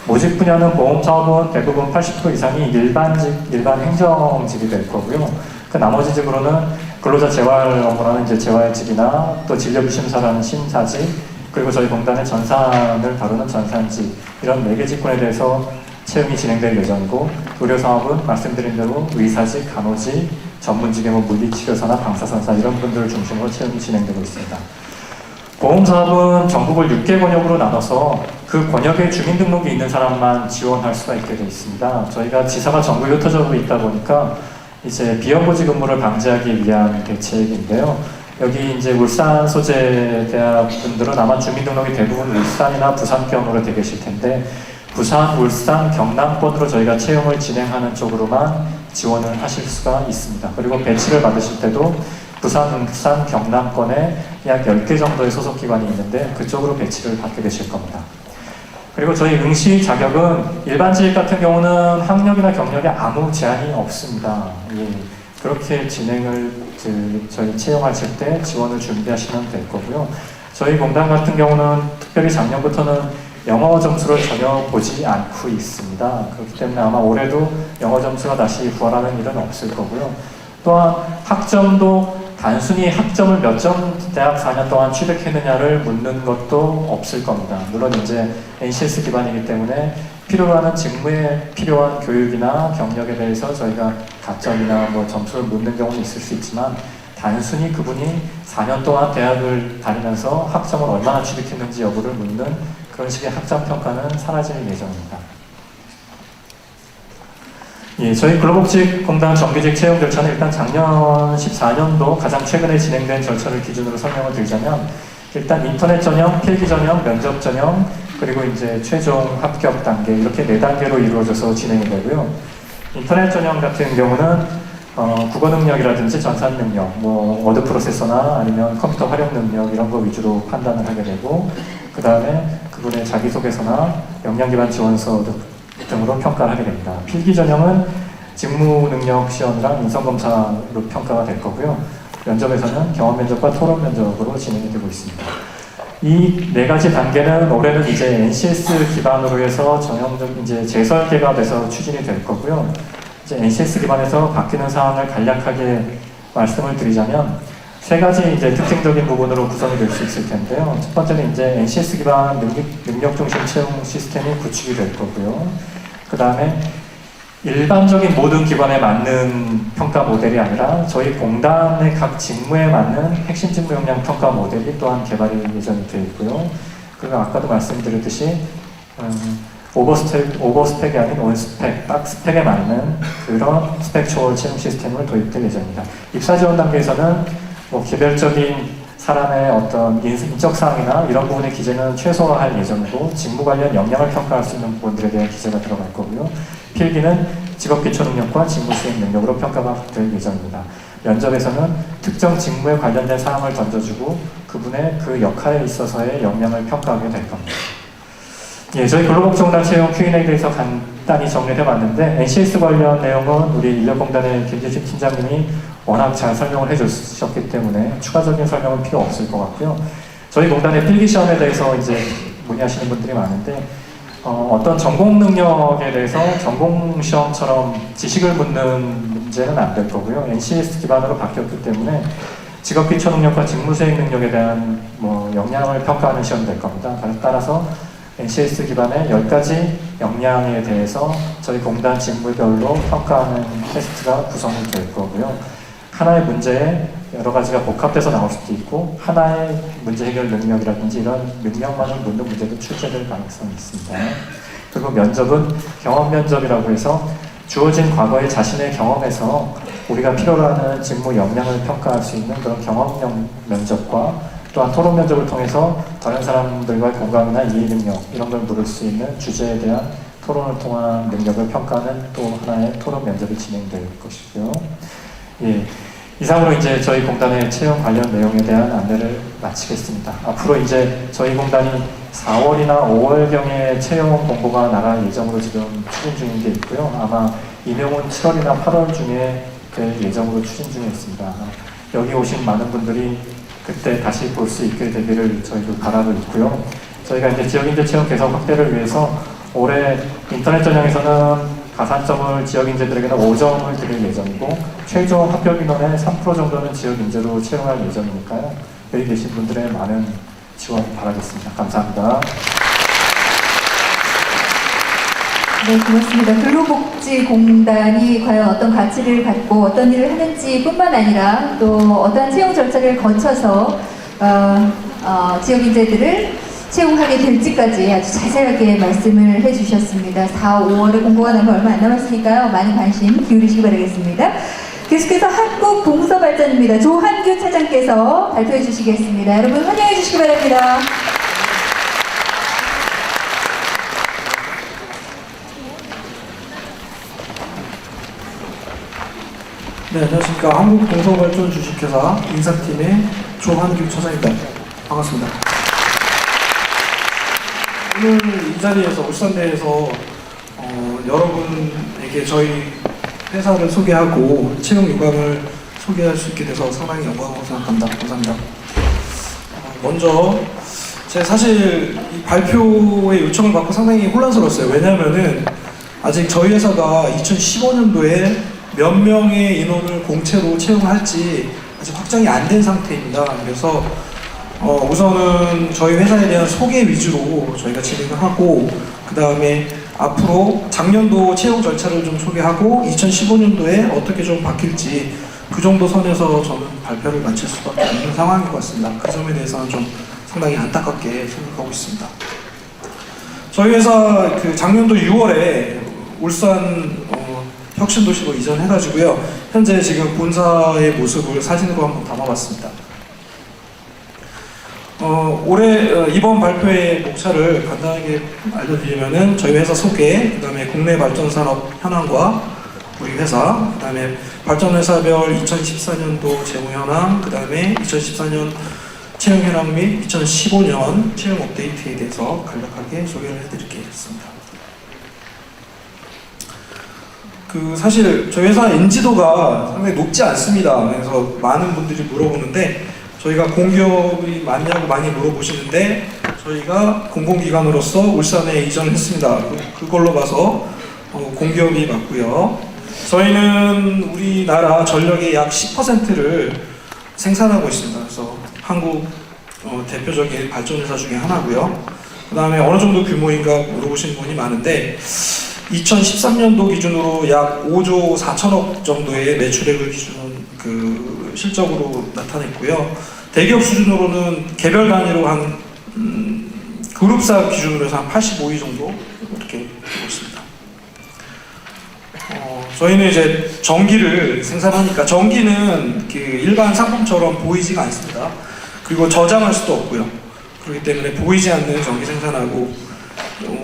모집 분야는 보험 사업은 대부분 80% 이상이 일반 행정직이 될 거고요. 그 나머지 직으로는 근로자 재활 업무라는 이제 재활직이나 또 진료심사라는 심사직, 그리고 저희 공단의 전산을 다루는 전산직, 이런 4개 직군에 대해서 채용이 진행될 예정이고, 의료 사업은 말씀드린 대로 의사직, 간호직, 전문직의 물리치료사나 방사선사 이런 분들을 중심으로 채용이 진행되고 있습니다. 보험 사업은 전국을 6개 권역으로 나눠서 그 권역에 주민등록이 있는 사람만 지원할 수가 있게 되어 있습니다. 저희가 지사가 전국에 흩어져 있다 보니까 이제 비연고지 근무를 방지하기 위한 대책인데요. 여기 이제 울산 소재 대학 분들은 아마 주민등록이 대부분 울산이나 부산권으로 되어 계실 텐데 부산, 울산, 경남권으로 저희가 채용을 진행하는 쪽으로만 지원을 하실 수가 있습니다. 그리고 배치를 받으실 때도 부산, 울산, 경남권에 약 10개 정도의 소속기관이 있는데 그쪽으로 배치를 받게 되실 겁니다. 그리고 저희 응시 자격은 일반직 같은 경우는 학력이나 경력에 아무 제한이 없습니다. 예, 그렇게 진행을 저희 채용하실 때 지원을 준비하시면 될 거고요. 저희 공단 같은 경우는 특별히 작년부터는 영어 점수를 전혀 보지 않고 있습니다. 그렇기 때문에 아마 올해도 영어 점수가 다시 부활하는 일은 없을 거고요. 또한 학점도 단순히 학점을 몇 점 대학 4년 동안 취득했느냐를 묻는 것도 없을 겁니다. 물론 이제 NCS 기반이기 때문에 필요로 하는 직무에 필요한 교육이나 경력에 대해서 저희가 가점이나 점수를 묻는 경우는 있을 수 있지만 단순히 그분이 4년 동안 대학을 다니면서 학점을 얼마나 취득했는지 여부를 묻는 그런 식의 학점 평가는 사라질 예정입니다. 예, 저희 근로복지공단 정규직 채용 절차는 일단 작년 14년도 가장 최근에 진행된 절차를 기준으로 설명을 드리자면 일단 인터넷 전형, 필기 전형, 면접 전형, 그리고 이제 최종 합격 단계 이렇게 4단계로 이루어져서 진행이 되고요. 인터넷 전형 같은 경우는 국어 능력이라든지 전산 능력, 워드 프로세서나 아니면 컴퓨터 활용 능력 이런 거 위주로 판단을 하게 되고 그 다음에 그분의 자기소개서나 역량 기반 지원서 등으로 평가를 하게 됩니다. 필기 전형은 직무 능력 시험이랑 인성검사로 평가가 될 거고요. 면접에서는 경험 면접과 토론 면접으로 진행이 되고 있습니다. 이 4가지 단계는 올해는 이제 NCS 기반으로 해서 전형적 이제 재설계가 돼서 추진이 될 거고요. 이제 NCS 기반에서 바뀌는 사항을 간략하게 말씀을 드리자면 3가지 이제 특징적인 부분으로 구성이 될 수 있을 텐데요. 첫 번째는 이제 NCS 기반 능력 중심 채용 시스템이 구축이 될 거고요. 그 다음에 일반적인 모든 기관에 맞는 평가 모델이 아니라 저희 공단의 각 직무에 맞는 핵심 직무 역량 평가 모델이 또한 개발이 예정이 되어 있고요. 그리고 아까도 말씀드렸듯이 오버스펙이 아닌 온스펙, 박스펙에 맞는 그런 스펙 초월 채용 시스템을 도입될 예정입니다. 입사 지원 단계에서는 개별적인 사람의 어떤 인적 사항이나 이런 부분의 기재는 최소화할 예정이고 직무 관련 역량을 평가할 수 있는 부분들에 대한 기재가 들어갈 거고요. 필기는 직업 기초 능력과 직무 수행 능력으로 평가가 될 예정입니다. 면접에서는 특정 직무에 관련된 사항을 던져주고 그분의 그 역할에 있어서의 역량을 평가하게 될 겁니다. 예, 저희 근로복지공단 채용 Q&A에 대해서 간단히 정리를 해봤는데 NCS 관련 내용은 우리 인력공단의 김재식 팀장님이 워낙 잘 설명을 해주셨기 때문에 추가적인 설명은 필요 없을 것 같고요. 저희 공단의 필기시험에 대해서 이제 문의하시는 분들이 많은데 어떤 전공 능력에 대해서 전공시험처럼 지식을 묻는 문제는 안 될 거고요. NCS 기반으로 바뀌었기 때문에 직업기초 능력과 직무수행 능력에 대한 역량을 평가하는 시험이 될 겁니다. 따라서 NCS 기반의 10가지 역량에 대해서 저희 공단 직무별로 평가하는 테스트가 구성이 될 거고요. 하나의 문제에 여러 가지가 복합돼서 나올 수도 있고 하나의 문제 해결 능력이라든지 이런 능력만을 묻는 문제도 출제될 가능성이 있습니다. 그리고 면접은 경험 면접이라고 해서 주어진 과거의 자신의 경험에서 우리가 필요로 하는 직무 역량을 평가할 수 있는 그런 경험 면접과 또한 토론 면접을 통해서 다른 사람들과의 공감이나 이해 능력 이런 걸 물을 수 있는 주제에 대한 토론을 통한 능력을 평가하는 또 하나의 토론 면접이 진행될 것이고요. 예, 이상으로 이제 저희 공단의 채용 관련 내용에 대한 안내를 마치겠습니다. 앞으로 이제 저희 공단이 4월이나 5월경에 채용 공고가 나갈 예정으로 지금 추진 중인 게 있고요. 아마 임용은 7월이나 8월 중에 될 예정으로 추진 중에 있습니다. 여기 오신 많은 분들이 그때 다시 볼 수 있게 되기를 저희도 바라고 있고요. 저희가 이제 지역인재 채용 개선 확대를 위해서 올해 인터넷 전형에서는 가산점을 지역인재들에게는 5점을 드릴 예정이고 최종 합격 인원의 3% 정도는 지역인재로 채용할 예정이니까요. 여기 계신 분들의 많은 지원 바라겠습니다. 감사합니다. 네, 고맙습니다. 근로복지공단이 과연 어떤 가치를 갖고 어떤 일을 하는지 뿐만 아니라 또 어떠한 채용 절차를 거쳐서 지역인재들을 채용하게 될지까지 아주 자세하게 말씀을 해주셨습니다. 4, 5월에 공고가 나면 얼마 안 남았으니까요. 많은 관심 기울이시기 바라겠습니다. 계속해서 한국동서발전입니다. 조한규 차장께서 발표해 주시겠습니다. 여러분 환영해 주시기 바랍니다. 네, 안녕하십니까. 한국동서발전 주식회사 인사팀의 조한규 차장입니다. 반갑습니다. 오늘 이 자리에서 울산대에서 여러분에게 저희 회사를 소개하고 채용 유감을 소개할 수 있게 돼서 상당히 영광으로 생각합니다. 감사합니다. 먼저 제가 사실 이 발표의 요청을 받고 상당히 혼란스러웠어요. 왜냐하면은 아직 저희 회사가 2015년도에 몇 명의 인원을 공채로 채용할지 아직 확정이 안 된 상태입니다. 그래서 우선은 저희 회사에 대한 소개 위주로 저희가 진행을 하고 그 다음에 앞으로 작년도 채용 절차를 좀 소개하고 2015년도에 어떻게 좀 바뀔지 그 정도 선에서 저는 발표를 마칠 수밖에 없는 상황인 것 같습니다. 그 점에 대해서는 좀 상당히 안타깝게 생각하고 있습니다. 저희 회사 그 작년도 6월에 울산 혁신도시로 이전해가지고요. 현재 지금 본사의 모습을 사진으로 한번 담아봤습니다. 올해 이번 발표의 목차를 간단하게 알려드리면은 저희 회사 소개, 그 다음에 국내 발전 산업 현황과 우리 회사, 그 다음에 발전회사별 2014년도 재무 현황, 그 다음에 2014년 채용 현황 및 2015년 채용 업데이트에 대해서 간략하게 소개를 해드리겠습니다. 사실 저희 회사 인지도가 상당히 높지 않습니다. 그래서 많은 분들이 물어보는데 저희가 공기업이 맞냐고 많이 물어보시는데 저희가 공공기관으로서 울산에 이전을 했습니다. 그걸로 봐서 공기업이 맞고요. 저희는 우리나라 전력의 약 10%를 생산하고 있습니다. 그래서 한국 대표적인 발전회사 중에 하나고요. 그 다음에 어느 정도 규모인가 물어보시는 분이 많은데 2013년도 기준으로 약 5조 4천억 정도의 매출액을 실적으로 나타냈고요. 대기업 수준으로는 개별 단위로 한 그룹사 기준으로 해서 한 85위 정도 이렇게 되고 있습니다. 저희는 이제 전기를 생산하니까 전기는 일반 상품처럼 보이지가 않습니다. 그리고 저장할 수도 없고요. 그렇기 때문에 보이지 않는 전기 생산하고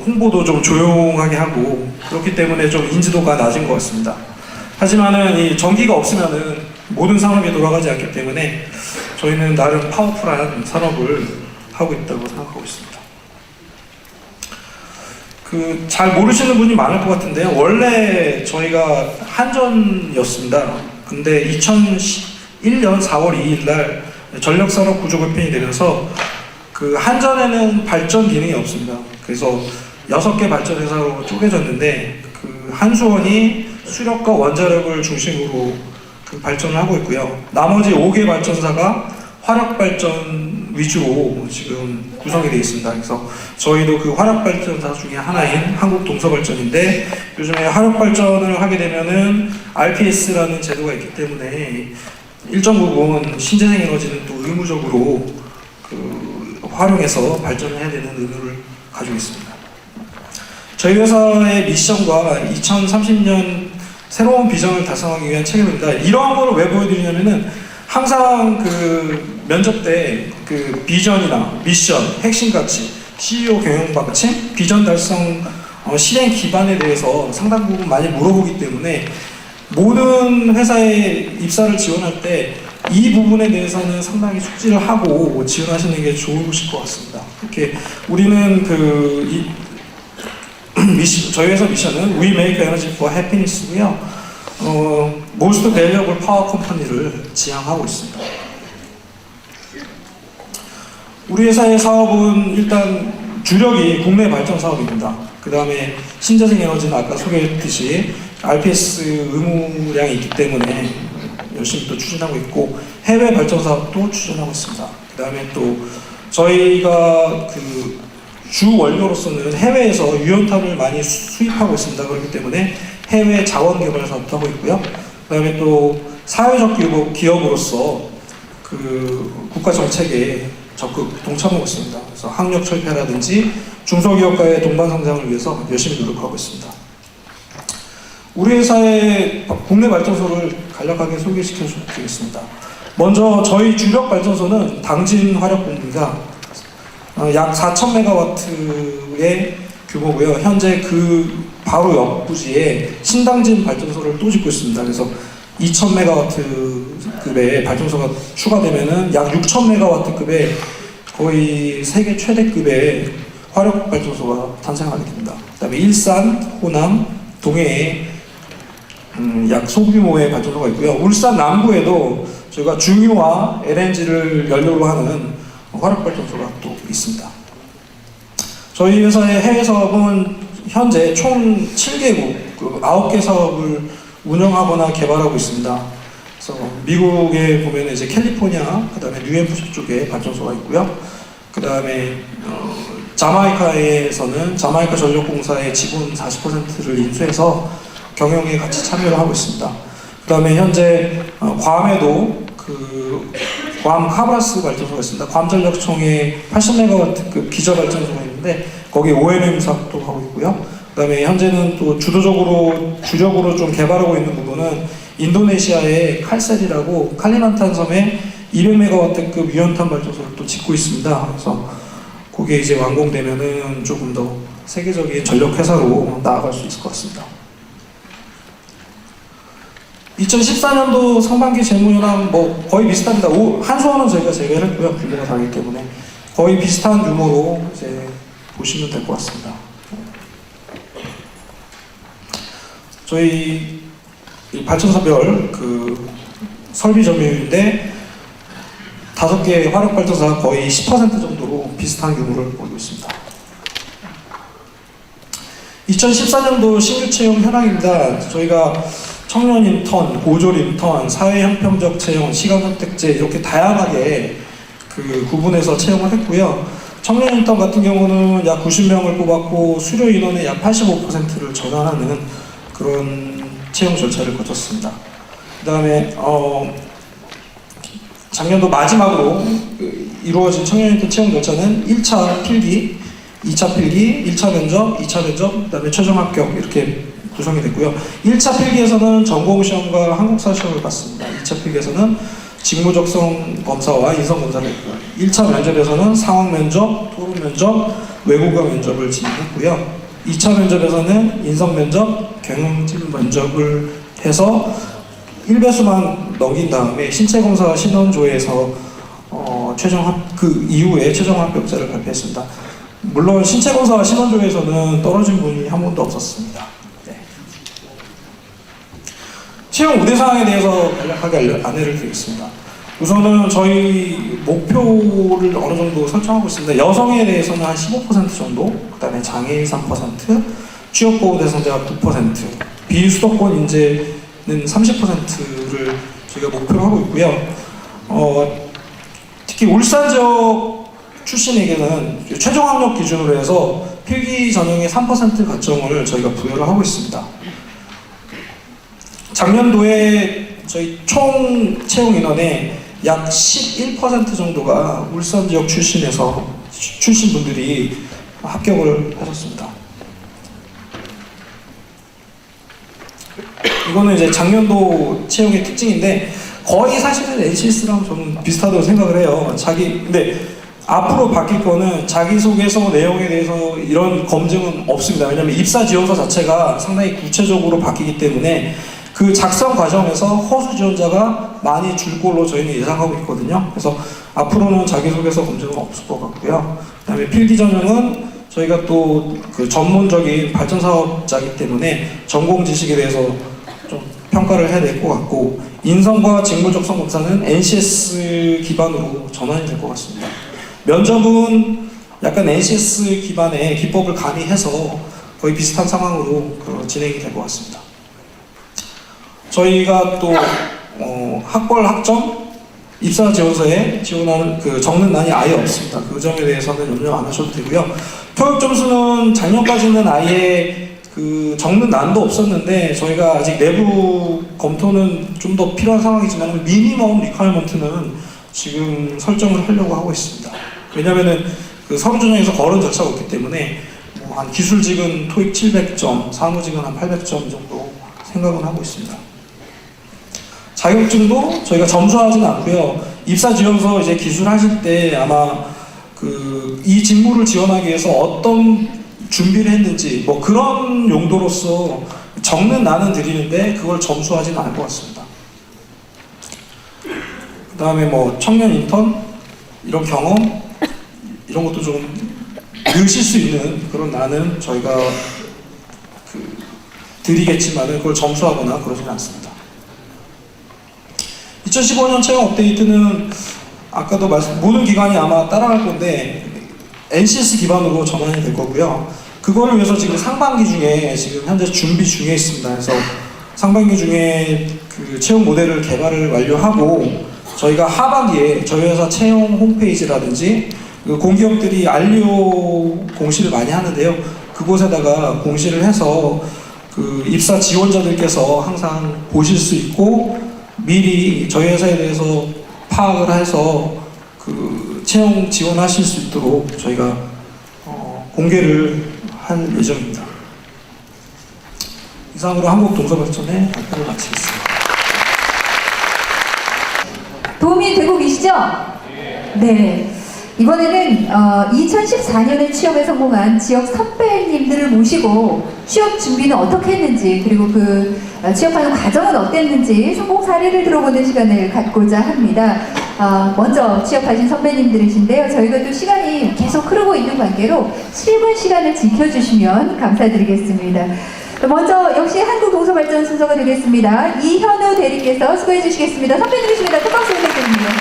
홍보도 좀 조용하게 하고 그렇기 때문에 좀 인지도가 낮은 것 같습니다. 하지만은 이 전기가 없으면은 모든 산업이 돌아가지 않기 때문에 저희는 나름 파워풀한 산업을 하고 있다고 생각하고 있습니다. 그 잘 모르시는 분이 많을 것 같은데요. 원래 저희가 한전이었습니다. 근데 2001년 4월 2일 날 전력산업 구조 개편이 되면서 그 한전에는 발전 기능이 없습니다. 그래서 6개 발전 회사로 쪼개졌는데 그 한수원이 수력과 원자력을 중심으로 그 발전을 하고 있고요. 나머지 5개 발전사가 화력 발전 위주로 지금 구성이 되어 있습니다. 그래서 저희도 그 화력 발전사 중에 하나인 한국동서발전인데 요즘에 화력 발전을 하게 되면은 RPS라는 제도가 있기 때문에 일정 부분 신재생 에너지는 또 의무적으로 그 활용해서 발전을 해야 되는 의무를 가지고 있습니다. 저희 회사의 미션과 2030년 새로운 비전을 달성하기 위한 책임입니다. 이러한 거를 왜 보여드리냐면은 항상 그 면접 때 그 비전이나 미션, 핵심 가치, CEO 경영 방침, 비전 달성 실행 기반에 대해서 상당 부분 많이 물어보기 때문에 모든 회사에 입사를 지원할 때 이 부분에 대해서는 상당히 숙지를 하고 지원하시는 게 좋으실 것 같습니다. 이렇게 우리는 저희 회사 미션은 We Make Energy for Happiness고요. Most Valuable Power Company를 지향하고 있습니다. 우리 회사의 사업은 일단 주력이 국내 발전 사업입니다. 그 다음에 신재생 에너지는 아까 소개했듯이 RPS 의무량이 있기 때문에 열심히 또 추진하고 있고 해외 발전 사업도 추진하고 있습니다. 그 다음에 또 저희가 그 주 원료로서는 해외에서 유연탄을 많이 수입하고 있습니다. 그렇기 때문에 해외 자원 개발 사업도 하고 있고요. 그 다음에 또 사회적 기업으로서 그 국가 정책에 적극 동참하고 있습니다. 그래서 학력 철폐라든지 중소기업가의 동반 성장을 위해서 열심히 노력하고 있습니다. 우리 회사의 국내 발전소를 간략하게 소개시켜 드리겠습니다. 먼저 저희 주력 발전소는 당진 화력공입니다. 약 4,000메가와트의 규모고요. 현재 그 바로 옆 부지에 신당진 발전소를 또 짓고 있습니다. 그래서 2,000메가와트급의 발전소가 추가되면은 약 6,000메가와트급의 거의 세계 최대급의 화력 발전소가 탄생하게 됩니다. 그다음에 일산, 호남, 동해에 약 소규모의 발전소가 있고요. 울산 남부에도 저희가 중유와 LNG를 연료로 하는 화력 발전소가 또 있습니다. 저희 회사의 해외 사업은 현재 총 7개국, 9개 사업을 운영하거나 개발하고 있습니다. 그래서 미국에 보면 이제 캘리포니아, 그 다음에 뉴햄프셔 쪽에 발전소가 있고요. 그 다음에 자마이카에서는 자마이카 전력공사의 지분 40%를 인수해서 경영에 같이 참여를 하고 있습니다. 그 다음에 현재 괌에도 괌 카브라스 발전소가 있습니다. 괌전력청에 80메가와트급 기저 발전소가 있는데 거기에 OMM 사업도 하고 있고요. 그 다음에 현재는 또 주력으로 좀 개발하고 있는 부분은 인도네시아의 칼셀이라고 칼리만탄 섬에 200메가와트급 유연탄 발전소를 또 짓고 있습니다. 그래서 그게 이제 완공되면은 조금 더 세계적인 전력 회사로 나아갈 수 있을 것 같습니다. 2014년도 상반기 재무현황 뭐 거의 비슷합니다. 한수원은 저희가 제외를 했고요. 규모가 다르기 때문에 거의 비슷한 규모로 이제 보시면 될 것 같습니다. 저희 이 발전소별 그 설비 점유율인데 5개 화력 발전소가 거의 10% 정도로 비슷한 규모를 보이고 있습니다. 2014년도 신규 채용 현황입니다. 저희가 청년 인턴, 고졸 인턴, 사회 형평적 채용, 시간 선택제 이렇게 다양하게 그 구분해서 채용을 했고요. 청년 인턴 같은 경우는 약 90명을 뽑았고 수료 인원의 약 85%를 전환하는 그런 채용 절차를 거쳤습니다. 그 다음에 작년도 마지막으로 이루어진 청년 인턴 채용 절차는 1차 필기, 2차 필기, 1차 면접, 2차 면접, 그 다음에 최종 합격 이렇게 구성이 됐고요. 1차 필기에서는 전공시험과 한국사 시험을 봤습니다. 2차 필기에서는 직무적성 검사와 인성 검사를 했고요. 1차 면접에서는 상황 면접, 토론 면접, 외국어 면접을 진행했고요. 2차 면접에서는 인성 면접, 경영진 면접을 해서 1배수만 넘긴 다음에 신체 검사와 신원조회에서 그 이후에 최종 합격자를 발표했습니다. 물론 신체검사와 신원조회에서는 떨어진 분이 한 분도 없었습니다. 네. 채용 우대 사항에 대해서 간략하게 안내를 드리겠습니다. 우선은 저희 목표를 어느 정도 설정하고 있습니다. 여성에 대해서는 한 15% 정도, 그 다음에 장애인 3%, 취업보호 대상자가 9%, 비수도권 인재는 30%를 저희가 목표로 하고 있고요. 특히 울산 지역 출신에게는 최종 학력 기준으로 해서 필기 전형의 3% 가점을 저희가 부여를 하고 있습니다. 작년도에 저희 총 채용 인원의 약 11% 정도가 울산 지역 출신 분들이 합격을 하셨습니다. 이거는 이제 작년도 채용의 특징인데 거의 사실은 NCS랑 저는 비슷하다고 생각을 해요. 근데 앞으로 바뀔 거는 자기소개서 내용에 대해서 이런 검증은 없습니다. 왜냐하면 입사 지원서 자체가 상당히 구체적으로 바뀌기 때문에 그 작성 과정에서 허수 지원자가 많이 줄 걸로 저희는 예상하고 있거든요. 그래서 앞으로는 자기소개서 검증은 없을 것 같고요. 그다음에 필기 전형은 저희가 또 그 전문적인 발전 사업자이기 때문에 전공 지식에 대해서 좀 평가를 해야 될 것 같고, 인성과 직무 적성 검사는 NCS 기반으로 전환이 될 것 같습니다. 면접은 약간 NCS 기반의 기법을 가미해서 거의 비슷한 상황으로 진행이 될 것 같습니다. 저희가 또 학벌 학점 입사 지원서에 지원하는 적는 난이 아예 없습니다. 그 점에 대해서는 염려 안 하셔도 되고요. 토익 점수는 작년까지는 아예 적는 난도 없었는데 저희가 아직 내부 검토는 좀 더 필요한 상황이지만 미니멈 리퀘어먼트는 지금 설정을 하려고 하고 있습니다. 왜냐면은 서류 전형에서 거론 절차가 없기 때문에 한 기술직은 토익 700점, 사무직은 한 800점 정도 생각은 하고 있습니다. 자격증도 저희가 점수하지는 않고요. 입사 지원서 이제 기술하실 때 아마 이 직무를 지원하기 위해서 어떤 준비를 했는지 그런 용도로서 적는 난은 드리는데 그걸 점수하지는 않을 것 같습니다. 그 다음에 청년 인턴 이런 경험 이런 것도 좀 넣으실 수 있는 그런 난은 저희가 드리겠지만은 그걸 점수하거나 그러지는 않습니다. 2015년 채용 업데이트는 아까도 모든 기관이 아마 따라갈 건데 NCS 기반으로 전환이 될 거고요. 그거를 위해서 지금 상반기 중에 지금 현재 준비 중에 있습니다. 그래서 상반기 중에 채용 모델을 개발을 완료하고 저희가 하반기에 저희 회사 채용 홈페이지라든지 공기업들이 알리오 공시를 많이 하는데요. 그곳에다가 공시를 해서 입사 지원자들께서 항상 보실 수 있고 미리 저희 회사에 대해서 파악을 해서 채용 지원하실 수 있도록 저희가 공개를 할 예정입니다. 이상으로 한국동서발전의 발표를 마치겠습니다. 도움이 되고 계시죠? 네. 이번에는 2014년에 취업에 성공한 지역 선배님들을 모시고 취업 준비는 어떻게 했는지, 그리고 취업하는 과정은 어땠는지 성공 사례를 들어보는 시간을 갖고자 합니다. 먼저 취업하신 선배님들이신데요. 저희가 또 시간이 계속 흐르고 있는 관계로 7분 시간을 지켜주시면 감사드리겠습니다. 먼저 역시 한국동서발전 순서가 되겠습니다. 이현우 대리께서 수고해 주시겠습니다. 선배님이십니다. 큰 박수 부탁드립니다.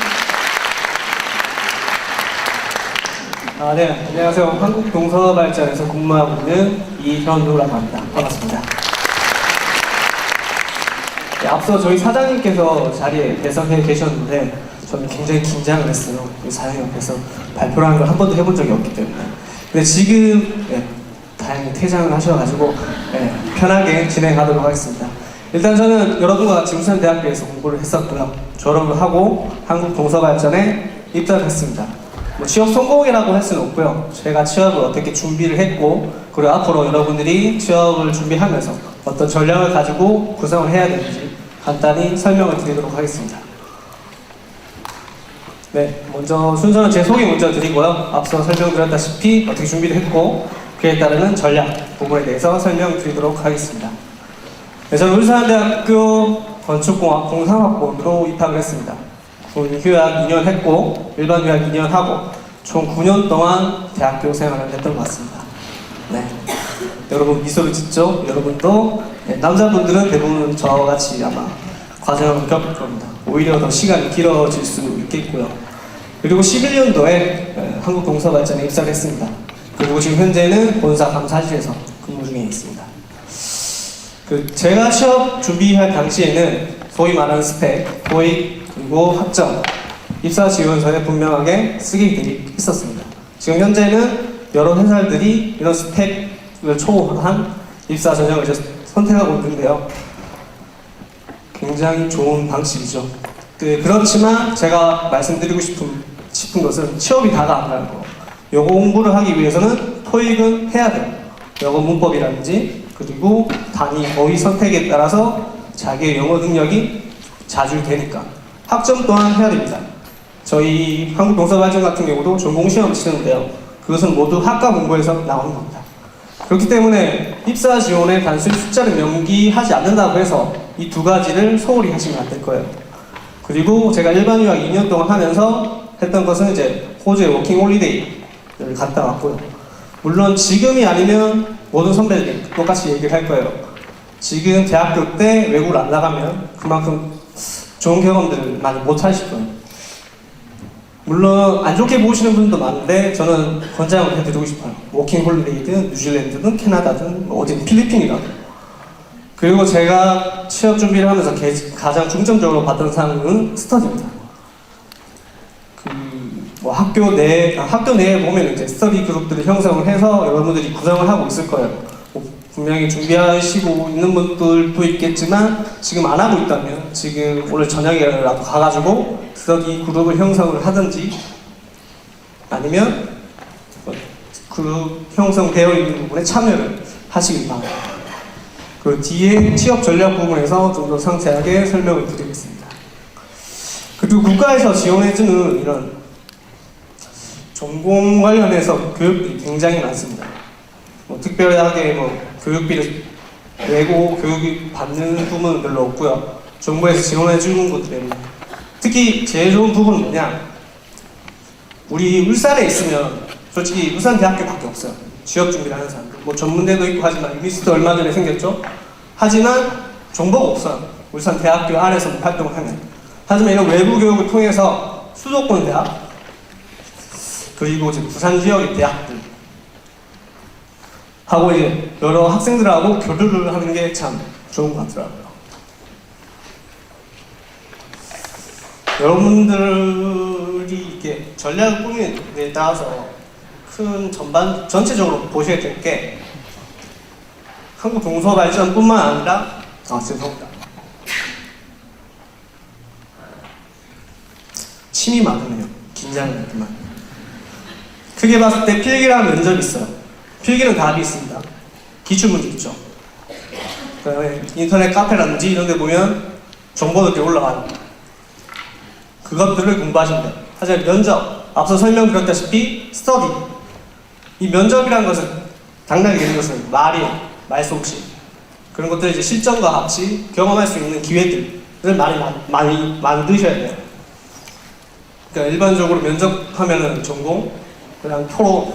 네, 안녕하세요. 한국동서발전에서 근무하고 있는 이현우라고 합니다. 반갑습니다. 네, 앞서 저희 사장님께서 자리에 배석해 계셨는데 저는 굉장히 긴장을 했어요. 사장님 옆에서 발표라는 걸 한 번도 해본 적이 없기 때문에. 근데 지금 다행히 퇴장을 하셔가지고 편하게 진행하도록 하겠습니다. 일단 저는 여러분과 같이 울산대학교에서 공부를 했었고요. 졸업을 하고 한국동서발전에 입사를 했습니다. 취업 성공이라고 할 수는 없고요. 제가 취업을 어떻게 준비를 했고, 그리고 앞으로 여러분들이 취업을 준비하면서 어떤 전략을 가지고 구성을 해야 되는지 간단히 설명을 드리도록 하겠습니다. 네, 먼저 순서는 제 소개 먼저 드리고요. 앞서 설명드렸다시피 어떻게 준비를 했고 그에 따르는 전략 부분에 대해서 설명드리도록 하겠습니다. 네, 저는 울산대학교 건축공학 공상학번으로 입학을 했습니다. 군 휴학 2년 했고 일반 휴학 2년 하고 총 9년 동안 대학교 생활을 했던 것 같습니다. 네. 여러분 미소를 짓죠? 여러분도 네, 남자분들은 대부분 저같이 아마 과정을 겪을 겁니다. 오히려 더 시간이 길어질 수 있겠고요. 그리고 11년도에 한국동서발전에 입사를 했습니다. 그리고 지금 현재는 본사 감사실에서 근무 중에 있습니다. 제가 취업 준비할 당시에는 소위 말하는 스펙, 토익, 그리고 학점, 입사 지원서에 분명하게 쓰기들이 있었습니다. 지금 현재는 여러 회사들이 이런 스펙을 초월한 입사 전형을 이제 선택하고 있는데요. 굉장히 좋은 방식이죠. 그렇지만 제가 말씀드리고 싶은 것은 취업이 다가 아니라는 거. 영어 공부를 하기 위해서는 토익은 해야 돼요. 영어 문법이라든지 그리고 단위, 어휘 선택에 따라서 자기의 영어 능력이 좌지우되니까 학점 또한 해야 됩니다. 저희 한국동서발전 같은 경우도 전공시험을 치는데요. 그것은 모두 학과 공부에서 나오는 겁니다. 그렇기 때문에 입사 지원에 단순히 숫자를 명기하지 않는다고 해서 이 두 가지를 소홀히 하시면 안 될 거예요. 그리고 제가 일반 유학 2년 동안 하면서 했던 것은 이제 호주에 워킹 홀리데이를 갔다 왔고요. 물론 지금이 아니면 모든 선배들이 똑같이 얘기를 할 거예요. 지금 대학교 때 외국을 안 나가면 그만큼 좋은 경험들을 많이 못 하실 거예요. 물론 안 좋게 보시는 분도 많은데 저는 권장을 해드리고 싶어요. 워킹 홀리데이든 뉴질랜드든 캐나다든 어디든 필리핀이라든. 그리고 제가 취업 준비를 하면서 가장 중점적으로 봤던 사항은 스터디입니다. 학교 내에 보면 이제 스터디 그룹들을 형성을 해서 여러분들이 구성을 하고 있을 거예요. 분명히 준비하시고 있는 분들도 있겠지만 지금 안 하고 있다면 지금 오늘 저녁에라도 가가지고 스터디 그룹을 형성을 하든지 아니면 그룹 형성되어 있는 부분에 참여를 하시길 바랍니다. 그 뒤에 취업 전략 부분에서 좀 더 상세하게 설명을 드리겠습니다. 그리고 국가에서 지원해주는 이런 전공 관련해서 교육들이 굉장히 많습니다. 특별하게 교육비를 내고 교육을 받는 부분은 별로 없고요. 정부에서 지원해주는 것들은 특히 제일 좋은 부분은 뭐냐? 우리 울산에 있으면 솔직히 울산 대학교밖에 없어요. 취업 준비를 하는 사람들. 전문대도 있고 하지만 유니스트 얼마 전에 생겼죠. 하지만 정보가 없어요. 울산 대학교 안에서 활동을 하면. 하지만 이런 외부 교육을 통해서 수도권 대학 그리고 이제 부산 지역의 대학들 하고 이제 여러 학생들하고 교류를 하는 게 참 좋은 것 같더라고요. 여러분들이 이렇게 전략을 꾸미는 데 따라서 전체적으로 보셔야 될 게 한국 동서발전뿐만 아니라 죄송합니다. 침이 많으네요. 긴장을 했지만. 크게 봤을 때 필기라는 면접이 있어요. 필기는 답이 있습니다. 기출문제 있죠. 그다음에 인터넷 카페라든지 이런 데 보면 정보들이 올라가요. 그것들을 공부하시면 돼요. 하지만 면접, 앞서 설명드렸다시피 스터디. 이 면접이라는 것은 당연하게 되는 것은 말이에요. 말솜씨. 그런 것들을 이제 실전과 같이 경험할 수 있는 기회들을 많이 만드셔야 돼요. 그러니까 일반적으로 면접하면은 전공, 그냥 토론,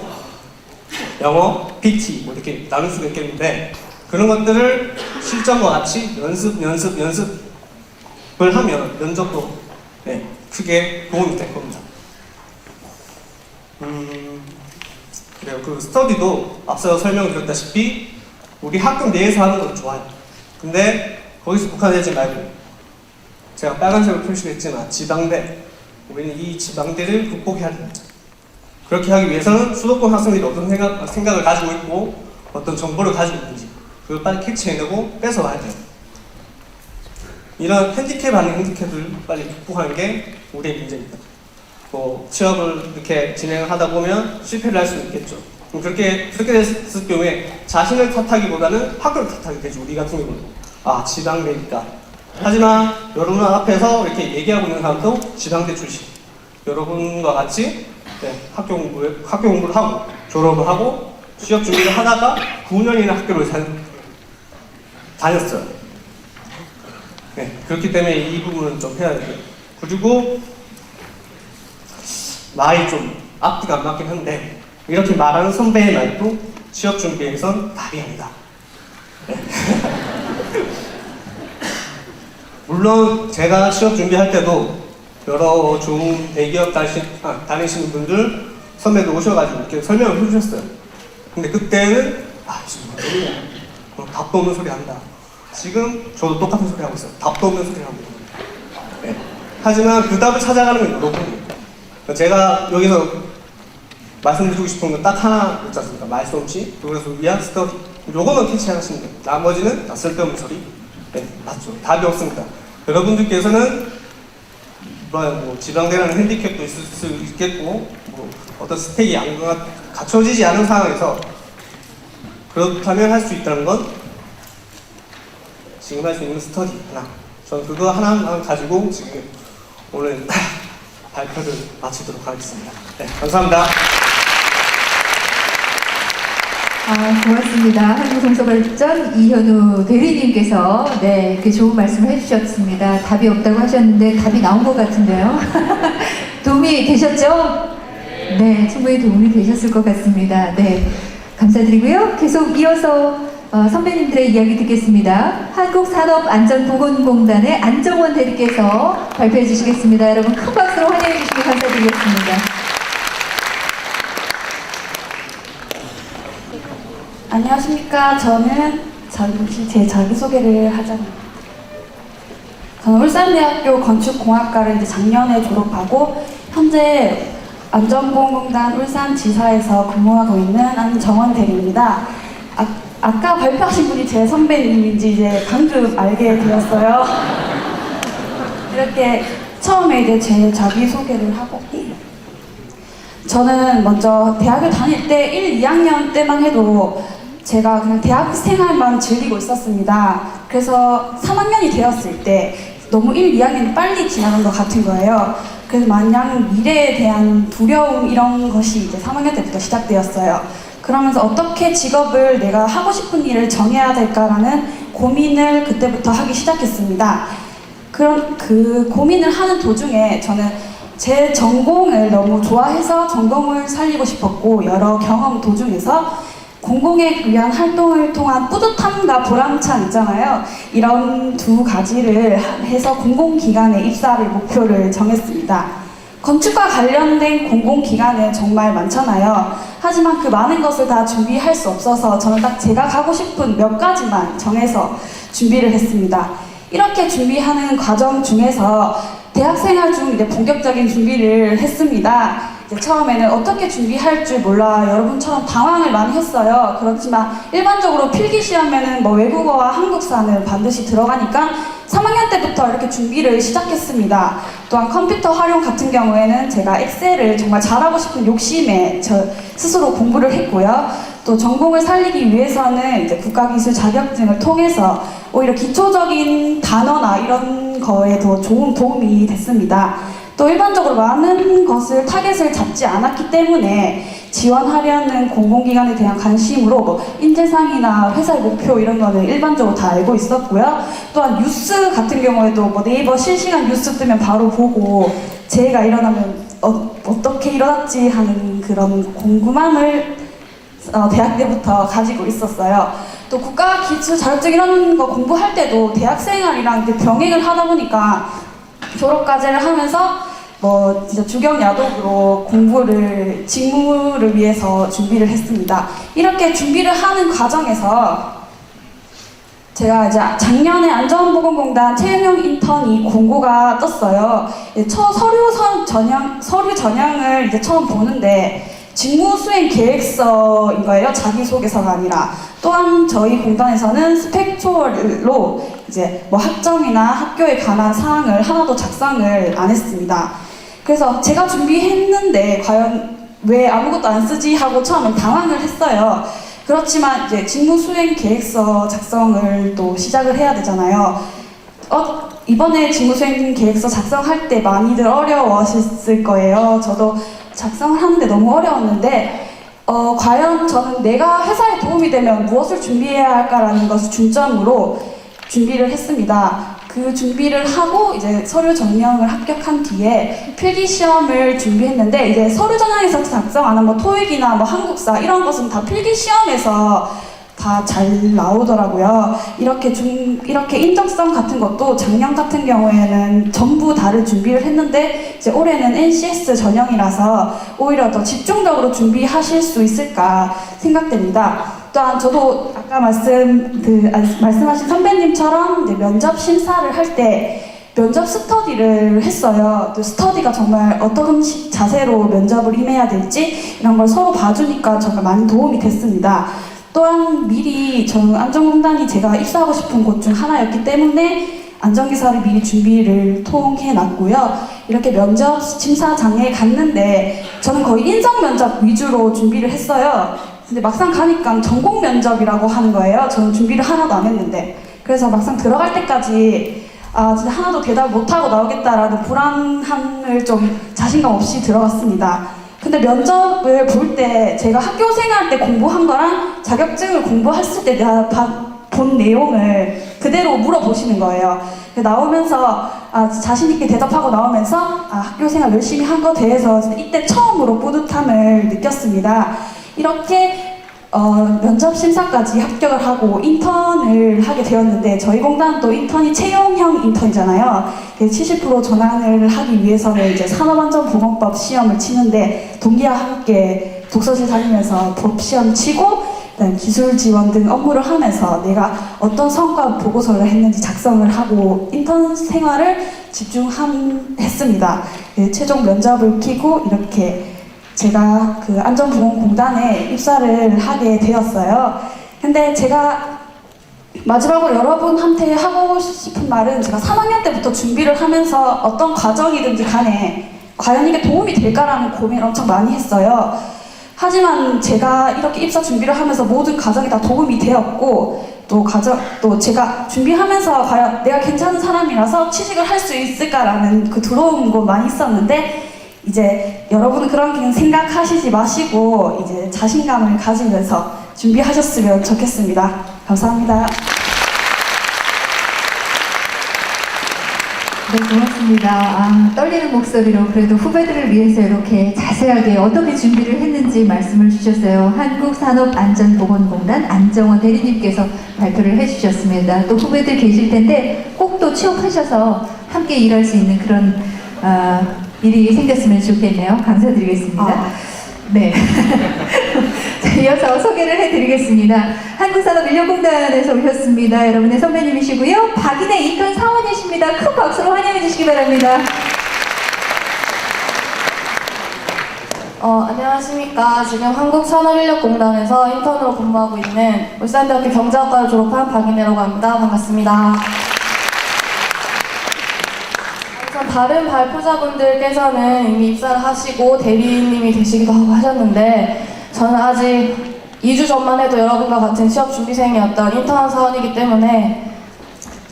영어, PT 뭐 이렇게 나눌 수도 있겠는데 그런 것들을 실전과 같이 연습을 하면 면접도 크게 도움이 될 겁니다. 그래요. 그 스터디도 앞서 설명드렸다시피 우리 학교 내에서 하는 건 좋아요. 근데 거기서 국한되지 말고 제가 빨간색으로 표시했지만 지방대 우리는 이 지방대를 극복해야 됩니다. 그렇게 하기 위해서는 수도권 학생들이 어떤 생각을 가지고 있고 어떤 정보를 가지고 있는지 그걸 빨리 캐치해내고 뺏어와야 돼요. 이런 핸디캡 아닌 핸디캡을 빨리 극복하는 게 우리의 문제입니다. 취업을 이렇게 진행을 하다 보면 실패를 할 수는 있겠죠. 그렇게 됐을 경우에 자신을 탓하기보다는 학교를 탓하게 되죠. 우리 같은 경우는 지방대니까. 하지만 여러분 앞에서 이렇게 얘기하고 있는 사람도 지방대 출신. 여러분과 같이 학교 공부를 하고 졸업을 하고 취업 준비를 하다가 9년이나 학교를 다녔어요. 그렇기 때문에 이 부분은 좀 해야 돼요. 그리고 말이 좀 앞뒤가 안 맞긴 한데 이렇게 말하는 선배의 말도 취업 준비에선 답이 아니다. 네. 물론 제가 취업 준비할 때도 여러 좋은 대기업 다니시는 분들 선배도 오셔가지고 이렇게 설명을 해주셨어요. 근데 그때는 지금 뭐 소리야. 답도 없는 소리 한다. 지금 저도 똑같은 소리 하고 있어요. 답도 없는 소리 하고 있어요. 네. 하지만 그 답을 찾아가는 건 여러분이에요. 제가 여기서 말씀드리고 싶은 건 딱 하나 있지 않습니까? 말솜씨, 그래서 위안 스터디. 요거만 캐치하시면 돼요. 나머지는 다 쓸데없는 소리. 네, 맞죠. 답이 없습니다. 여러분들께서는 뭐 지방대라는 핸디캡도 있을 수 있겠고, 뭐 어떤 스펙이 갖춰지지 않은 상황에서 그렇다면 할 수 있다는 건 지금 할 수 있는 스터디 하나. 저는 그거 하나만 가지고 지금 오늘 발표를 마치도록 하겠습니다. 네, 감사합니다. 고맙습니다. 한국성서발전 이현우 대리님께서 네, 이렇게 좋은 말씀을 해주셨습니다. 답이 없다고 하셨는데 답이 나온 것 같은데요. 도움이 되셨죠? 네, 충분히 도움이 되셨을 것 같습니다. 네, 감사드리고요. 계속 이어서 선배님들의 이야기 듣겠습니다. 한국산업안전보건공단의 안정원 대리께서 발표해 주시겠습니다. 여러분 큰 박수로 환영해 주시기 감사드리겠습니다. 안녕하십니까. 저는 잠시 제 자기소개를 하자면 저는 울산대학교 건축공학과를 이제 작년에 졸업하고 현재 안전보건공단 울산지사에서 근무하고 있는 안정원 대리입니다. 아까 발표하신 분이 제 선배님인지 이제 방금 알게 되었어요. 이렇게 처음에 이제 제 자기소개를 하고 저는 먼저 대학을 다닐 때 1, 2학년 때만 해도 제가 그냥 대학 생활만 즐기고 있었습니다. 그래서 3학년이 되었을 때 너무 1, 2학년이 빨리 지나간 것 같은 거예요. 그래서 마냥 미래에 대한 두려움 이런 것이 이제 3학년 때부터 시작되었어요. 그러면서 어떻게 직업을 내가 하고 싶은 일을 정해야 될까라는 고민을 그때부터 하기 시작했습니다. 그런 그 고민을 하는 도중에 저는 제 전공을 너무 좋아해서 전공을 살리고 싶었고 여러 경험 도중에서 공공에 위한 활동을 통한 뿌듯함과 보람찬 있잖아요. 이런 두 가지를 해서 공공기관에 입사를 목표를 정했습니다. 건축과 관련된 공공기관은 정말 많잖아요. 하지만 그 많은 것을 다 준비할 수 없어서 저는 딱 제가 가고 싶은 몇 가지만 정해서 준비를 했습니다. 이렇게 준비하는 과정 중에서 대학생활 중 이제 본격적인 준비를 했습니다. 이제 처음에는 어떻게 준비할 줄 몰라 여러분처럼 당황을 많이 했어요. 그렇지만 일반적으로 필기 시험에는 뭐 외국어와 한국사는 반드시 들어가니까 3학년 때부터 이렇게 준비를 시작했습니다. 또한 컴퓨터 활용 같은 경우에는 제가 엑셀을 정말 잘하고 싶은 욕심에 저 스스로 공부를 했고요. 또 전공을 살리기 위해서는 이제 국가기술 자격증을 통해서 오히려 기초적인 단어나 이런 거에도 좋은 도움이 됐습니다. 또 일반적으로 많은 것을 타겟을 잡지 않았기 때문에 지원하려는 공공기관에 대한 관심으로 뭐 인재상이나 회사의 목표 이런 거는 일반적으로 다 알고 있었고요. 또한 뉴스 같은 경우에도 뭐 네이버 실시간 뉴스 뜨면 바로 보고 제가 일어나면 어떻게 일어났지 하는 그런 궁금함을 대학 때부터 가지고 있었어요. 또 국가기술 자격증 이런 거 공부할 때도 대학생활이랑 이제 병행을 하다 보니까 졸업과제를 하면서 뭐 진짜 주경야독으로 공부를 직무를 위해서 준비를 했습니다. 이렇게 준비를 하는 과정에서 제가 이제 작년에 안전보건공단 채용형 인턴이 공고가 떴어요. 서류 전형을 이제 처음 보는데 직무 수행 계획서인 거예요. 자기소개서가 아니라. 또한 저희 공단에서는 스펙초월로 이제 뭐 학점이나 학교에 관한 사항을 하나도 작성을 안 했습니다. 그래서 제가 준비했는데 과연 왜 아무것도 안 쓰지 하고 처음엔 당황을 했어요. 그렇지만 이제 직무 수행 계획서 작성을 또 시작을 해야 되잖아요. 이번에 직무 수행 계획서 작성할 때 많이들 어려워하셨을 거예요. 저도 작성을 하는데 너무 어려웠는데 과연 저는 내가 회사에 도움이 되면 무엇을 준비해야 할까라는 것을 중점으로 준비를 했습니다. 그 준비를 하고 이제 서류 전형을 합격한 뒤에 필기 시험을 준비했는데 이제 서류 전형에서 작성하는 뭐 토익이나 뭐 한국사 이런 것은 다 필기 시험에서 다 잘 나오더라고요. 이렇게 인적성 같은 것도 작년 같은 경우에는 전부 다를 준비를 했는데 이제 올해는 NCS 전형이라서 오히려 더 집중적으로 준비하실 수 있을까 생각됩니다. 또한 저도 아까 말씀하신 선배님처럼 이제 면접 심사를 할 때 면접 스터디를 했어요. 또 스터디가 정말 어떤 자세로 면접을 임해야 될지 이런 걸 서로 봐주니까 정말 많이 도움이 됐습니다. 또한 미리 저는 안전공단이 제가 입사하고 싶은 곳 중 하나였기 때문에 안전기사를 미리 준비를 통해놨고요. 이렇게 면접 심사장에 갔는데 저는 거의 인성 면접 위주로 준비를 했어요. 근데 막상 가니까 전공 면접이라고 하는 거예요. 저는 준비를 하나도 안 했는데. 그래서 막상 들어갈 때까지 진짜 하나도 대답 못하고 나오겠다라는 불안함을 좀 자신감 없이 들어갔습니다. 근데 면접을 볼 때 제가 학교 생활 때 공부한 거랑 자격증을 공부했을 때 내가 본 내용을 그대로 물어보시는 거예요. 나오면서 자신 있게 대답하고 나오면서 학교 생활 열심히 한 거 대해서 이때 처음으로 뿌듯함을 느꼈습니다. 이렇게 면접 심사까지 합격을 하고 인턴을 하게 되었는데 저희 공단도 인턴이 채용형 인턴이잖아요. 70% 전환을 하기 위해서는 이제 산업안전보건법 시험을 치는데 동기와 함께 독서실 다니면서 법시험 치고 기술 지원 등 업무를 하면서 내가 어떤 성과 보고서를 했는지 작성을 하고 인턴 생활을 집중했습니다. 최종 면접을 끼고 이렇게 제가 그 안전보건공단에 입사를 하게 되었어요. 근데 제가 마지막으로 여러분한테 하고 싶은 말은 제가 3학년 때부터 준비를 하면서 어떤 과정이든지 간에 과연 이게 도움이 될까라는 고민을 엄청 많이 했어요. 하지만 제가 이렇게 입사 준비를 하면서 모든 과정이 다 도움이 되었고 또 제가 준비하면서 과연 내가 괜찮은 사람이라서 취직을 할 수 있을까라는 그 두려움도 많이 있었는데 이제 여러분은 그런 생각하시지 마시고 이제 자신감을 가지면서 준비하셨으면 좋겠습니다. 감사합니다. 네, 고맙습니다. 떨리는 목소리로 그래도 후배들을 위해서 이렇게 자세하게 어떻게 준비를 했는지 말씀을 주셨어요. 한국산업안전보건공단 안정원 대리님께서 발표를 해주셨습니다. 또 후배들 계실 텐데 꼭 또 취업하셔서 함께 일할 수 있는 그런 일이 생겼으면 좋겠네요. 감사드리겠습니다. 네. 자, 이어서 소개를 해드리겠습니다. 한국산업인력공단에서 오셨습니다. 여러분의 선배님이시고요. 박인혜 인턴 사원이십니다. 큰 박수로 환영해 주시기 바랍니다. 안녕하십니까. 지금 한국산업인력공단에서 인턴으로 근무하고 있는 울산대학교 경제학과를 졸업한 박인혜라고 합니다. 반갑습니다. 다른 발표자분들께서는 이미 입사를 하시고 대리님이 되시기도 하고 하셨는데 저는 아직 2주 전만 해도 여러분과 같은 취업 준비생이었던 인턴 사원이기 때문에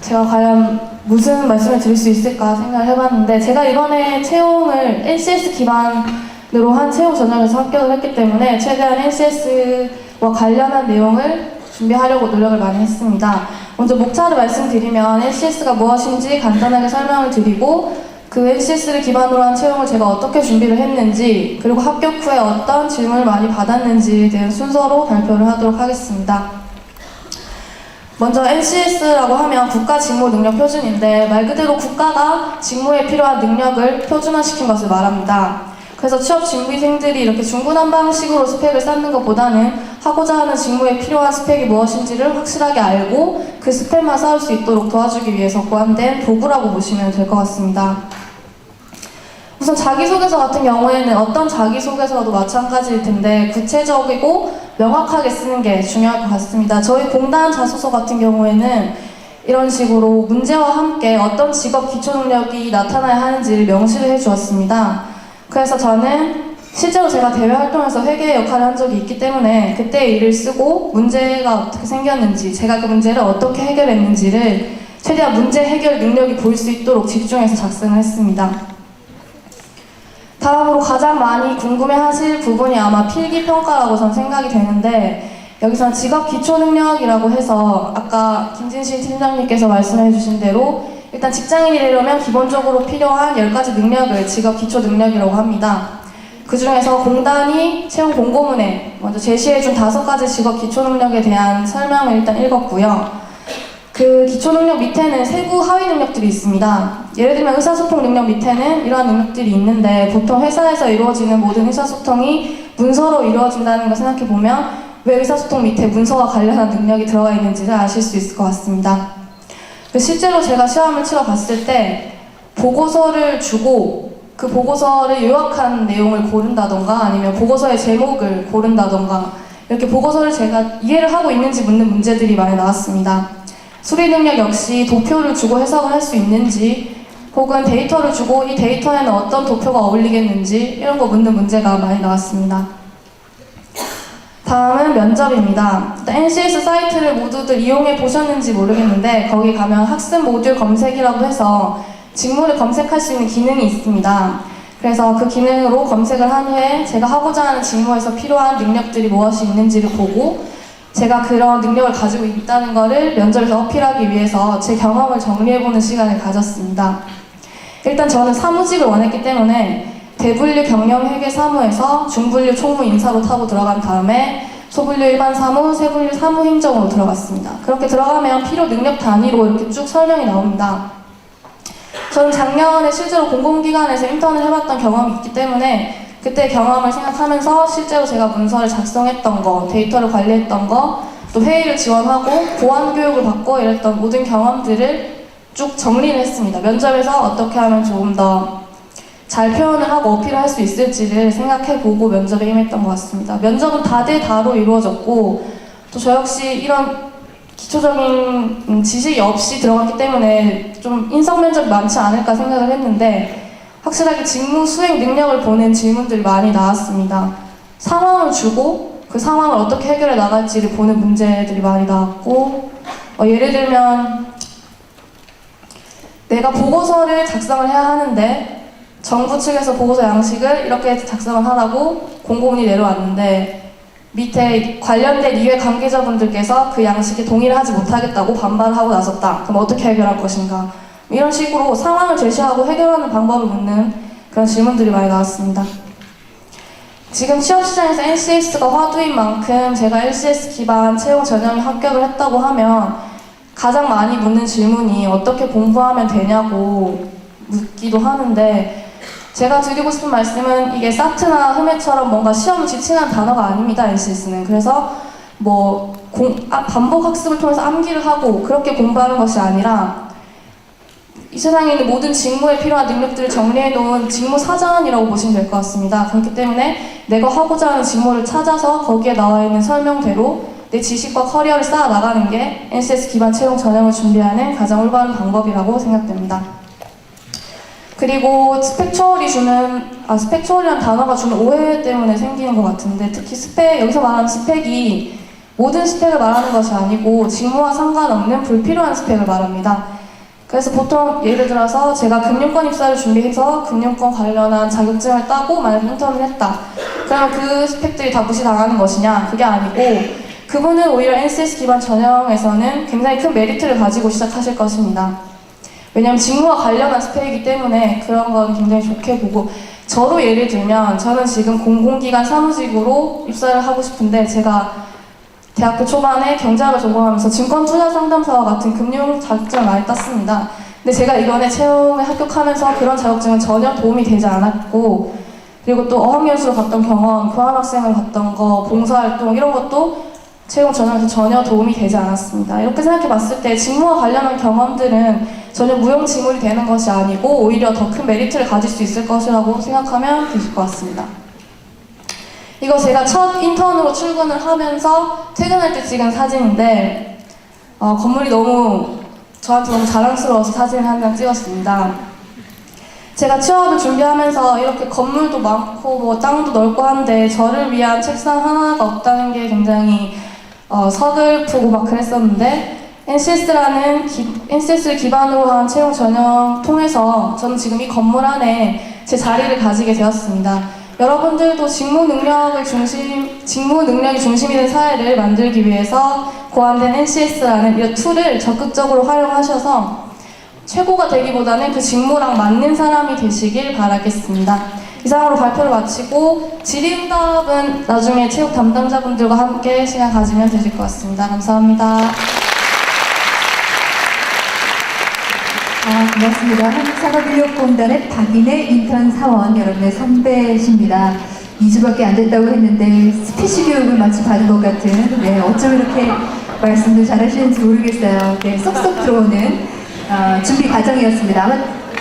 제가 과연 무슨 말씀을 드릴 수 있을까 생각을 해봤는데 제가 이번에 채용을 NCS 기반으로 한 채용 전형에서 합격을 했기 때문에 최대한 NCS와 관련한 내용을 준비하려고 노력을 많이 했습니다. 먼저 목차를 말씀드리면 NCS가 무엇인지 간단하게 설명을 드리고 그 NCS를 기반으로 한 채용을 제가 어떻게 준비를 했는지 그리고 합격 후에 어떤 질문을 많이 받았는지에 대한 순서로 발표를 하도록 하겠습니다. 먼저 NCS라고 하면 국가직무능력표준인데 말 그대로 국가가 직무에 필요한 능력을 표준화시킨 것을 말합니다. 그래서 취업 준비생들이 이렇게 중구난방식으로 스펙을 쌓는 것보다는 하고자 하는 직무에 필요한 스펙이 무엇인지를 확실하게 알고 그 스펙만 쌓을 수 있도록 도와주기 위해서 고안된 도구라고 보시면 될 것 같습니다. 우선 자기소개서 같은 경우에는 어떤 자기소개서도 마찬가지일 텐데 구체적이고 명확하게 쓰는 게 중요할 것 같습니다. 저희 공단 자소서 같은 경우에는 이런 식으로 문제와 함께 어떤 직업 기초능력이 나타나야 하는지를 명시를 해주었습니다. 그래서 저는 실제로 제가 대외 활동에서 회계 역할을 한 적이 있기 때문에 그때의 일을 쓰고 문제가 어떻게 생겼는지 제가 그 문제를 어떻게 해결했는지를 최대한 문제 해결 능력이 보일 수 있도록 집중해서 작성을 했습니다. 다음으로 가장 많이 궁금해하실 부분이 아마 필기평가라고 저는 생각이 되는데 여기서는 직업 기초능력이라고 해서 아까 김진실 팀장님께서 말씀해 주신 대로 일단 직장인이 되려면 기본적으로 필요한 10가지 능력을 직업 기초 능력이라고 합니다. 그 중에서 공단이 채용 공고문에 먼저 제시해준 5가지 직업 기초 능력에 대한 설명을 일단 읽었고요. 그 기초 능력 밑에는 세부 하위 능력들이 있습니다. 예를 들면 의사소통 능력 밑에는 이러한 능력들이 있는데 보통 회사에서 이루어지는 모든 의사소통이 문서로 이루어진다는 걸 생각해보면 왜 의사소통 밑에 문서와 관련한 능력이 들어가 있는지를 아실 수 있을 것 같습니다. 실제로 제가 시험을 치러 갔을 때 보고서를 주고 그 보고서를 요약한 내용을 고른다던가 아니면 보고서의 제목을 고른다던가 이렇게 보고서를 제가 이해를 하고 있는지 묻는 문제들이 많이 나왔습니다. 수리 능력 역시 도표를 주고 해석을 할 수 있는지 혹은 데이터를 주고 이 데이터에는 어떤 도표가 어울리겠는지 이런 거 묻는 문제가 많이 나왔습니다. 다음은 면접입니다. NCS 사이트를 모두들 이용해 보셨는지 모르겠는데 거기 가면 학습 모듈 검색이라고 해서 직무를 검색할 수 있는 기능이 있습니다. 그래서 그 기능으로 검색을 한 후에 제가 하고자 하는 직무에서 필요한 능력들이 무엇이 있는지를 보고 제가 그런 능력을 가지고 있다는 것을 면접에서 어필하기 위해서 제 경험을 정리해보는 시간을 가졌습니다. 일단 저는 사무직을 원했기 때문에 대분류 경영회계 사무에서 중분류 총무 인사로 타고 들어간 다음에 소분류 일반 사무, 세분류 사무 행정으로 들어갔습니다. 그렇게 들어가면 필요 능력 단위로 이렇게 쭉 설명이 나옵니다. 저는 작년에 실제로 공공기관에서 인턴을 해봤던 경험이 있기 때문에 그때 경험을 생각하면서 실제로 제가 문서를 작성했던 거, 데이터를 관리했던 거, 또 회의를 지원하고 보안 교육을 받고 이랬던 모든 경험들을 쭉 정리를 했습니다. 면접에서 어떻게 하면 조금 더 잘 표현을 하고 어필을 할 수 있을지를 생각해보고 면접에 임했던 것 같습니다. 면접은 다대다로 이루어졌고 또 저 역시 이런 기초적인 지식이 없이 들어갔기 때문에 좀 인성 면접이 많지 않을까 생각을 했는데 확실하게 직무 수행 능력을 보는 질문들이 많이 나왔습니다. 상황을 주고 그 상황을 어떻게 해결해 나갈지를 보는 문제들이 많이 나왔고 예를 들면 내가 보고서를 작성을 해야 하는데 정부 측에서 보고서 양식을 이렇게 작성을 하라고 공고문이 내려왔는데 밑에 관련된 이해 관계자분들께서 그 양식에 동의를 하지 못하겠다고 반발을 하고 나섰다. 그럼 어떻게 해결할 것인가? 이런 식으로 상황을 제시하고 해결하는 방법을 묻는 그런 질문들이 많이 나왔습니다. 지금 취업시장에서 NCS가 화두인 만큼 제가 LCS 기반 채용 전형에 합격을 했다고 하면 가장 많이 묻는 질문이 어떻게 공부하면 되냐고 묻기도 하는데 제가 드리고 싶은 말씀은 이게 사트나 흠해처럼 뭔가 시험을 지칭한 단어가 아닙니다, LCS는. 그래서 반복 학습을 통해서 암기를 하고 그렇게 공부하는 것이 아니라 이 세상에 있는 모든 직무에 필요한 능력들을 정리해 놓은 직무 사전이라고 보시면 될 것 같습니다. 그렇기 때문에 내가 하고자 하는 직무를 찾아서 거기에 나와 있는 설명대로 내 지식과 커리어를 쌓아 나가는 게 NCS 기반 채용 전형을 준비하는 가장 올바른 방법이라고 생각됩니다. 그리고 스펙추얼이라는 단어가 주는 오해 때문에 생기는 것 같은데 특히 여기서 말하는 스펙이 모든 스펙을 말하는 것이 아니고 직무와 상관없는 불필요한 스펙을 말합니다. 그래서 보통 예를 들어서 제가 금융권 입사를 준비해서 금융권 관련한 자격증을 따고 만약에 인턴을 했다. 그러면 그 스펙들이 다 무시당하는 것이냐? 그게 아니고 그분은 오히려 NCS 기반 전형에서는 굉장히 큰 메리트를 가지고 시작하실 것입니다. 왜냐하면 직무와 관련한 스펙이기 때문에 그런 건 굉장히 좋게 보고 저로 예를 들면 저는 지금 공공기관 사무직으로 입사를 하고 싶은데 제가 대학교 초반에 경제학을 전공하면서 증권투자상담사와 같은 금융 자격증을 많이 땄습니다. 근데 제가 이번에 채용에 합격하면서 그런 자격증은 전혀 도움이 되지 않았고 그리고 또 어학연수로 갔던 경험, 교환학생을 갔던 거, 봉사활동 이런 것도 채용 전형에서 전혀 도움이 되지 않았습니다. 이렇게 생각해 봤을 때 직무와 관련한 경험들은 전혀 무용지물이 되는 것이 아니고 오히려 더 큰 메리트를 가질 수 있을 것이라고 생각하면 되실 것 같습니다. 이거 제가 첫 인턴으로 출근을 하면서 퇴근할 때 찍은 사진인데 건물이 저한테 너무 자랑스러워서 사진을 한 장 찍었습니다. 제가 취업을 준비하면서 이렇게 건물도 많고 땅도 넓고 한데 저를 위한 책상 하나가 없다는 게 굉장히 서글프고 막 그랬었는데 NCS를 기반으로 한 채용 전형 통해서 저는 지금 이 건물 안에 제 자리를 가지게 되었습니다. 여러분들도 직무 능력이 중심이 된 사회를 만들기 위해서 고안된 NCS라는 이런 툴을 적극적으로 활용하셔서 최고가 되기보다는 그 직무랑 맞는 사람이 되시길 바라겠습니다. 이상으로 발표를 마치고 질의응답은 나중에 체육 담당자분들과 함께 시간 가지면 되실 것 같습니다. 감사합니다. 고맙습니다. 한국산업인력공단의 박인혜 인턴 사원, 여러분의 선배십니다. 2주밖에 안 됐다고 했는데 스피치 교육을 마치 받은 것 같은, 네, 어쩜 이렇게 말씀도 잘하시는지 모르겠어요. 네, 쏙쏙 들어오는 준비 과정이었습니다. 아마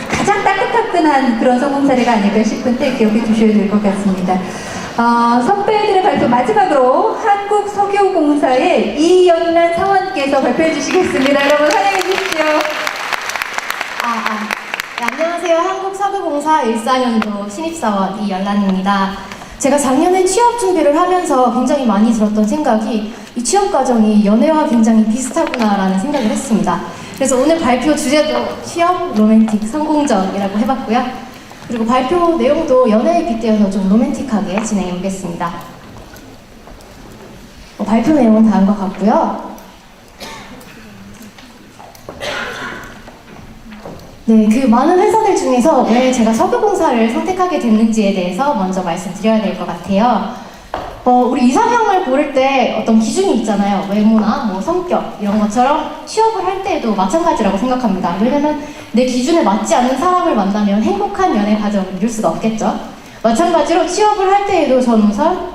가장 따끈따끈한 그런 성공 사례가 아닐까 싶은데 기억해 주셔야 될 것 같습니다. 선배들의 발표 마지막으로 한국석유공사의 이연란 사원께서 발표해 주시겠습니다. 여러분 환영해 주십시오. 네, 안녕하세요. 한국석유공사 14년도 신입사원 이연란입니다. 제가 작년에 취업 준비를 하면서 굉장히 많이 들었던 생각이 이 취업 과정이 연애와 굉장히 비슷하구나라는 생각을 했습니다. 그래서 오늘 발표 주제도 취업 로맨틱 성공전이라고 해봤고요. 그리고 발표 내용도 연애에 빗대어서 좀 로맨틱하게 진행해 보겠습니다. 발표 내용은 다음과 같고요. 네, 그 많은 회사들 중에서 왜 제가 석유공사를 선택하게 됐는지에 대해서 먼저 말씀드려야 될 것 같아요. 우리 이상형을 고를 때 어떤 기준이 있잖아요. 외모나 뭐 성격 이런 것처럼 취업을 할 때에도 마찬가지라고 생각합니다. 왜냐면 내 기준에 맞지 않는 사람을 만나면 행복한 연애 과정을 이룰 수가 없겠죠. 마찬가지로 취업을 할 때에도 저는 우선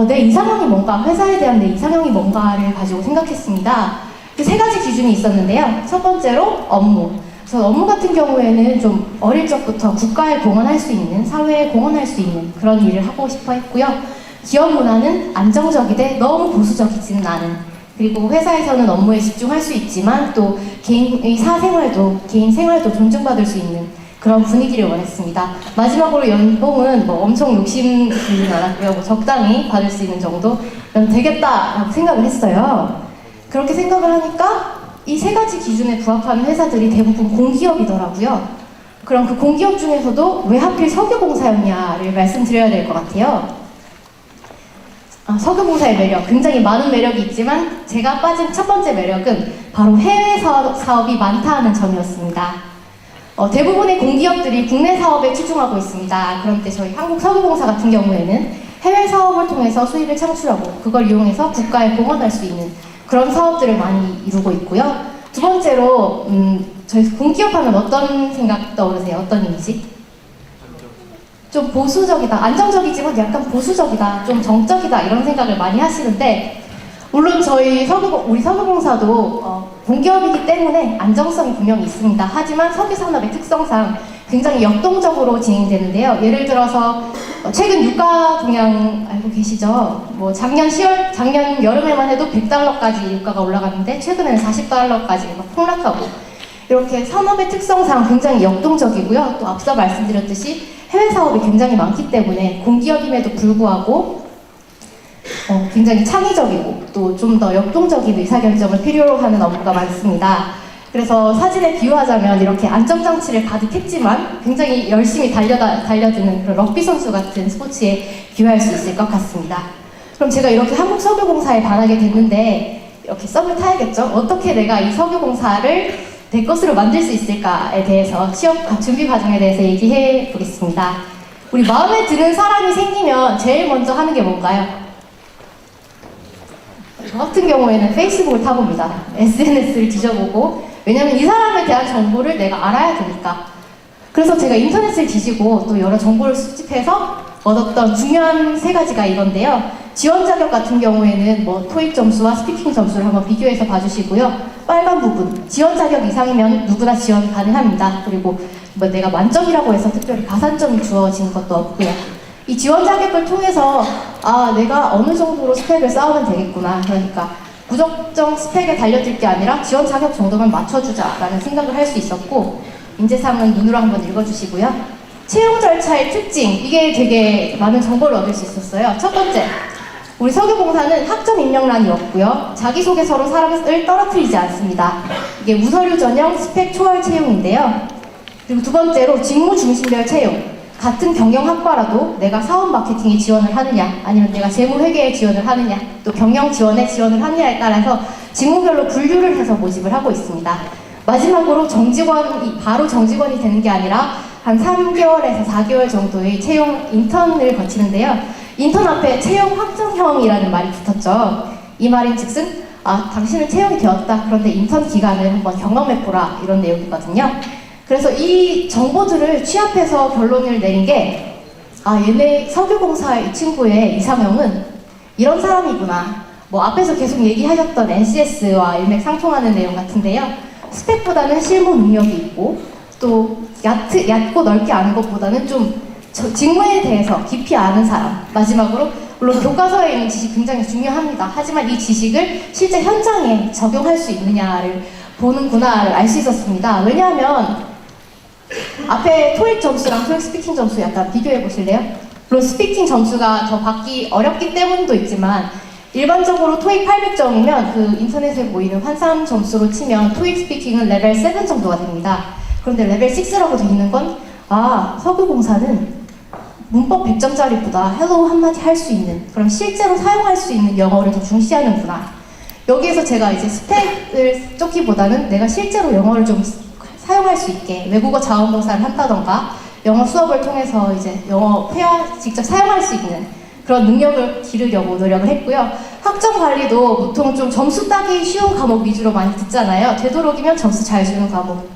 내 이상형이 뭔가, 회사에 대한 내 이상형이 뭔가를 가지고 생각했습니다. 그 세 가지 기준이 있었는데요. 첫 번째로 업무. 저 업무 같은 경우에는 좀 어릴 적부터 국가에 공헌할 수 있는, 사회에 공헌할 수 있는 그런 일을 하고 싶어 했고요. 기업 문화는 안정적이되 너무 보수적이지는 않은, 그리고 회사에서는 업무에 집중할 수 있지만 또 개인의 사생활도, 개인 생활도 존중받을 수 있는 그런 분위기를 원했습니다. 마지막으로 연봉은 뭐 엄청 욕심 들진 않았고요. 뭐 적당히 받을 수 있는 정도면 되겠다라고 생각을 했어요. 그렇게 생각을 하니까 이 세 가지 기준에 부합하는 회사들이 대부분 공기업이더라고요. 그럼 그 공기업 중에서도 왜 하필 석유공사였냐를 말씀드려야 될 것 같아요. 석유공사의 매력, 굉장히 많은 매력이 있지만 제가 빠진 첫 번째 매력은 바로 해외 사업이 많다는 점이었습니다. 대부분의 공기업들이 국내 사업에 치중하고 있습니다. 그런데 저희 한국석유공사 같은 경우에는 해외 사업을 통해서 수익을 창출하고 그걸 이용해서 국가에 공헌할 수 있는 그런 사업들을 많이 이루고 있고요. 두 번째로 저희 공기업 하면 어떤 생각 떠오르세요? 어떤 이미지? 좀 보수적이다, 안정적이지만 약간 보수적이다, 좀 정적이다 이런 생각을 많이 하시는데, 물론 저희 우리 석유공사도 공기업이기 때문에 안정성이 분명히 있습니다. 하지만 석유산업의 특성상 굉장히 역동적으로 진행되는데요. 예를 들어서 최근 유가 동향 알고 계시죠? 뭐 작년 여름에만 해도 $100까지 유가가 올라갔는데 최근에는 $40까지 막 폭락하고, 이렇게 산업의 특성상 굉장히 역동적이고요. 또 앞서 말씀드렸듯이 해외 사업이 굉장히 많기 때문에 공기업임에도 불구하고 굉장히 창의적이고 또 좀 더 역동적인 의사결정을 필요로 하는 업무가 많습니다. 그래서 사진에 비유하자면 이렇게 안정장치를 가득했지만 굉장히 열심히 달려드는 그런 럭비 선수 같은 스포츠에 비유할 수 있을 것 같습니다. 그럼 제가 이렇게 한국석유공사에 반하게 됐는데 이렇게 썸을 타야겠죠? 어떻게 내가 이 석유공사를 내 것으로 만들 수 있을까에 대해서 취업 준비 과정에 대해서 얘기해 보겠습니다. 우리 마음에 드는 사람이 생기면 제일 먼저 하는 게 뭔가요? 저 같은 경우에는 페이스북을 타봅니다. SNS를 뒤져보고, 왜냐면 이 사람에 대한 정보를 내가 알아야 되니까. 그래서 제가 인터넷을 뒤지고 또 여러 정보를 수집해서 얻었던 중요한 세 가지가 이건데요. 지원 자격 같은 경우에는 뭐 토익 점수와 스피킹 점수를 한번 비교해서 봐주시고요. 빨간 부분, 지원 자격 이상이면 누구나 지원 가능합니다. 그리고 뭐 내가 만점이라고 해서 특별히 가산점이 주어지는 것도 없고요. 이 지원 자격을 통해서 내가 어느 정도로 스펙을 쌓으면 되겠구나. 그러니까 무적정 스펙에 달려들 게 아니라 지원 자격 정도만 맞춰주자라는 생각을 할 수 있었고, 인재사항은 눈으로 한번 읽어주시고요. 채용 절차의 특징, 이게 되게 많은 정보를 얻을 수 있었어요. 첫 번째, 우리 석유공사는 학점 임명란이 없고요. 자기소개서로 사람을 떨어뜨리지 않습니다. 이게 무서류 전형 스펙 초월 채용인데요. 그리고 두 번째로 직무 중심별 채용. 같은 경영학과라도 내가 사업 마케팅에 지원을 하느냐, 아니면 내가 재무회계에 지원을 하느냐, 또 경영 지원에 지원을 하느냐에 따라서 직무별로 분류를 해서 모집을 하고 있습니다. 마지막으로 바로 정직원이 되는 게 아니라 한 3개월에서 4개월 정도의 채용 인턴을 거치는데요. 인턴 앞에 채용 확정형이라는 말이 붙었죠. 이 말인 즉슨 당신은 채용이 되었다. 그런데 인턴 기간을 한번 경험해보라. 이런 내용이거든요. 그래서 이 정보들을 취합해서 결론을 내린 게 얘네 석유공사 이 친구의 이상형은 이런 사람이구나. 뭐 앞에서 계속 얘기하셨던 NCS와 일맥상통하는 내용 같은데요. 스펙보다는 실무 능력이 있고 또 얕고 넓게 아는 것보다는 좀 직무에 대해서 깊이 아는 사람. 마지막으로 물론 교과서에 있는 지식 굉장히 중요합니다. 하지만 이 지식을 실제 현장에 적용할 수 있느냐를 보는구나를 알 수 있었습니다. 왜냐하면 앞에 토익 점수랑 토익 스피킹 점수 약간 비교해 보실래요? 물론 스피킹 점수가 더 받기 어렵기 때문도 있지만 일반적으로 토익 800점이면 그 인터넷에 보이는 환산 점수로 치면 토익 스피킹은 레벨 7 정도가 됩니다. 그런데 레벨 6라고 되어 있는 건 석유공사는 문법 100점짜리보다 헬로우 한마디 할 수 있는 그럼 실제로 사용할 수 있는 영어를 더 중시하는구나. 여기에서 제가 이제 스펙을 쫓기보다는 내가 실제로 영어를 좀 사용할 수 있게 외국어 자원봉사를 한다던가 영어 수업을 통해서 이제 영어 회화 직접 사용할 수 있는 그런 능력을 기르려고 노력을 했고요. 학점 관리도 보통 좀 점수 따기 쉬운 과목 위주로 많이 듣잖아요. 되도록이면 점수 잘 주는 과목.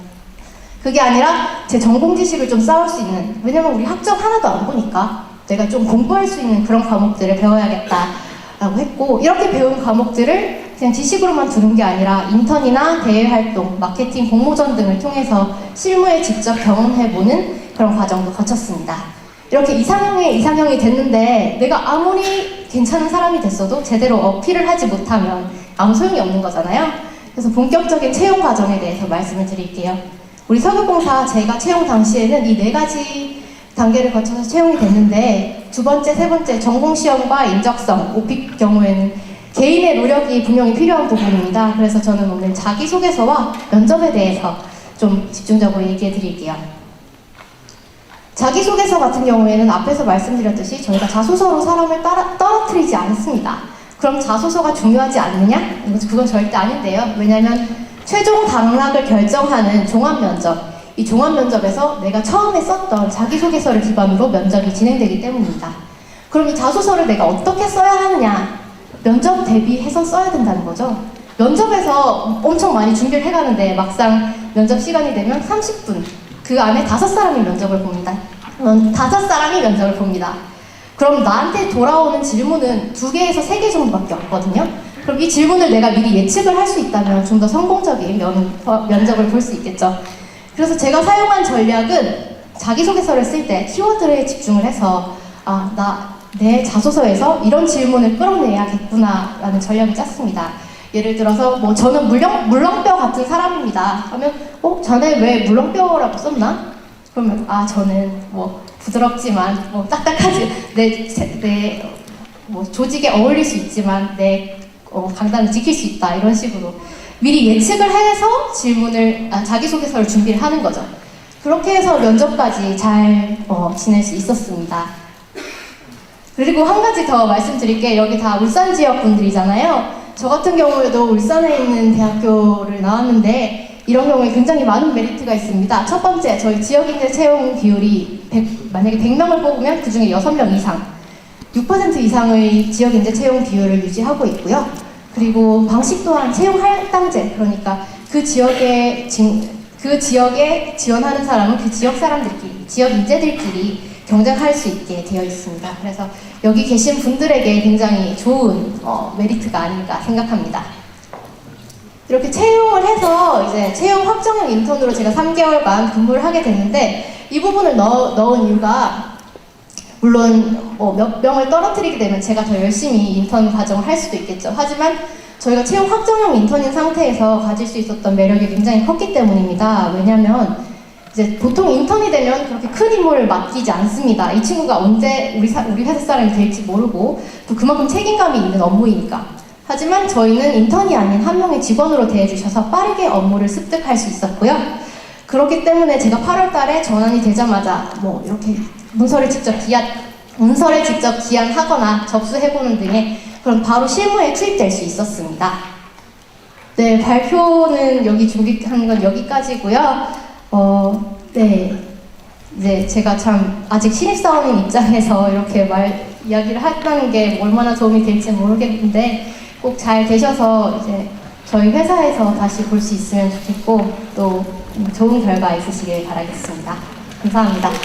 그게 아니라 제 전공 지식을 좀 쌓을 수 있는, 왜냐면 우리 학점 하나도 안 보니까 내가 좀 공부할 수 있는 그런 과목들을 배워야겠다라고 했고, 이렇게 배운 과목들을 그냥 지식으로만 두는 게 아니라 인턴이나 대외활동, 마케팅, 공모전 등을 통해서 실무에 직접 경험해보는 그런 과정도 거쳤습니다. 이렇게 이상형이 됐는데 내가 아무리 괜찮은 사람이 됐어도 제대로 어필을 하지 못하면 아무 소용이 없는 거잖아요. 그래서 본격적인 채용 과정에 대해서 말씀을 드릴게요. 우리 석유공사 제가 채용 당시에는 이 4가지 단계를 거쳐서 채용이 됐는데 두 번째, 세 번째 전공시험과 인적성, OP 경우에는 개인의 노력이 분명히 필요한 부분입니다. 그래서 저는 오늘 자기소개서와 면접에 대해서 좀 집중적으로 얘기해 드릴게요. 자기소개서 같은 경우에는 앞에서 말씀드렸듯이 저희가 자소서로 사람을 떨어뜨리지 않습니다. 그럼 자소서가 중요하지 않느냐? 그건 절대 아닌데요. 왜냐하면 최종 당락을 결정하는 종합면접, 이 종합면접에서 내가 처음에 썼던 자기소개서를 기반으로 면접이 진행되기 때문입니다. 그럼 이 자소서를 내가 어떻게 써야 하느냐? 면접 대비해서 써야 된다는 거죠. 면접에서 엄청 많이 준비를 해가는데 막상 면접 시간이 되면 30분, 그 안에 5사람이 면접을 봅니다. 5사람이 면접을 봅니다. 그럼 나한테 돌아오는 질문은 2개에서 3개 정도밖에 없거든요. 그럼 이 질문을 내가 미리 예측을 할 수 있다면 좀 더 성공적인 면접을 볼 수 있겠죠. 그래서 제가 사용한 전략은 자기소개서를 쓸 때 키워드에 집중을 해서 내 자소서에서 이런 질문을 끌어내야겠구나 라는 전략을 짰습니다. 예를 들어서 뭐 저는 물렁뼈 같은 사람입니다 하면 자네 왜 물렁뼈라고 썼나? 그러면 저는 뭐 부드럽지만 뭐 딱딱하지 내 조직에 어울릴 수 있지만 내 강단을 지킬 수 있다, 이런 식으로 미리 예측을 해서 자기소개서를 준비를 하는 거죠. 그렇게 해서 면접까지 잘 지낼 수 있었습니다. 그리고 한 가지 더 말씀드릴게. 여기 다 울산 지역 분들이잖아요. 저 같은 경우에도 울산에 있는 대학교를 나왔는데 이런 경우에 굉장히 많은 메리트가 있습니다. 첫 번째, 저희 지역인재 채용 비율이 만약에 100명을 뽑으면 그 중에 6명 이상, 6% 이상의 지역인재 채용 비율을 유지하고 있고요. 그리고 방식 또한 채용 할당제, 그러니까 그 지역에 지원하는 사람은 그 지역 사람들끼리, 지역 인재들끼리 경쟁할 수 있게 되어 있습니다. 그래서 여기 계신 분들에게 굉장히 좋은 메리트가 아닌가 생각합니다. 이렇게 채용을 해서 이제 채용 확정형 인턴으로 제가 3개월간 근무를 하게 됐는데, 이 부분을 넣은 이유가 물론 몇 명을 떨어뜨리게 되면 제가 더 열심히 인턴 과정을 할 수도 있겠죠. 하지만 저희가 채용 확정형 인턴인 상태에서 가질 수 있었던 매력이 굉장히 컸기 때문입니다. 왜냐하면 이제 보통 인턴이 되면 그렇게 큰 임무를 맡기지 않습니다. 이 친구가 언제 우리 회사 사람이 될지 모르고 또 그만큼 책임감이 있는 업무이니까. 하지만 저희는 인턴이 아닌 한 명의 직원으로 대해주셔서 빠르게 업무를 습득할 수 있었고요. 그렇기 때문에 제가 8월 달에 전환이 되자마자 이렇게 문서를 직접 기한하거나 접수해보는 등의 그런 바로 실무에 투입될 수 있었습니다. 네, 발표는 여기 준비한 건 여기까지고요. 네, 이제 제가 참 아직 신입사원인 입장에서 이렇게 이야기를 했다는 게 얼마나 도움이 될지 모르겠는데 꼭 잘 되셔서 이제 저희 회사에서 다시 볼 수 있으면 좋겠고 또 좋은 결과 있으시길 바라겠습니다. 감사합니다. 네,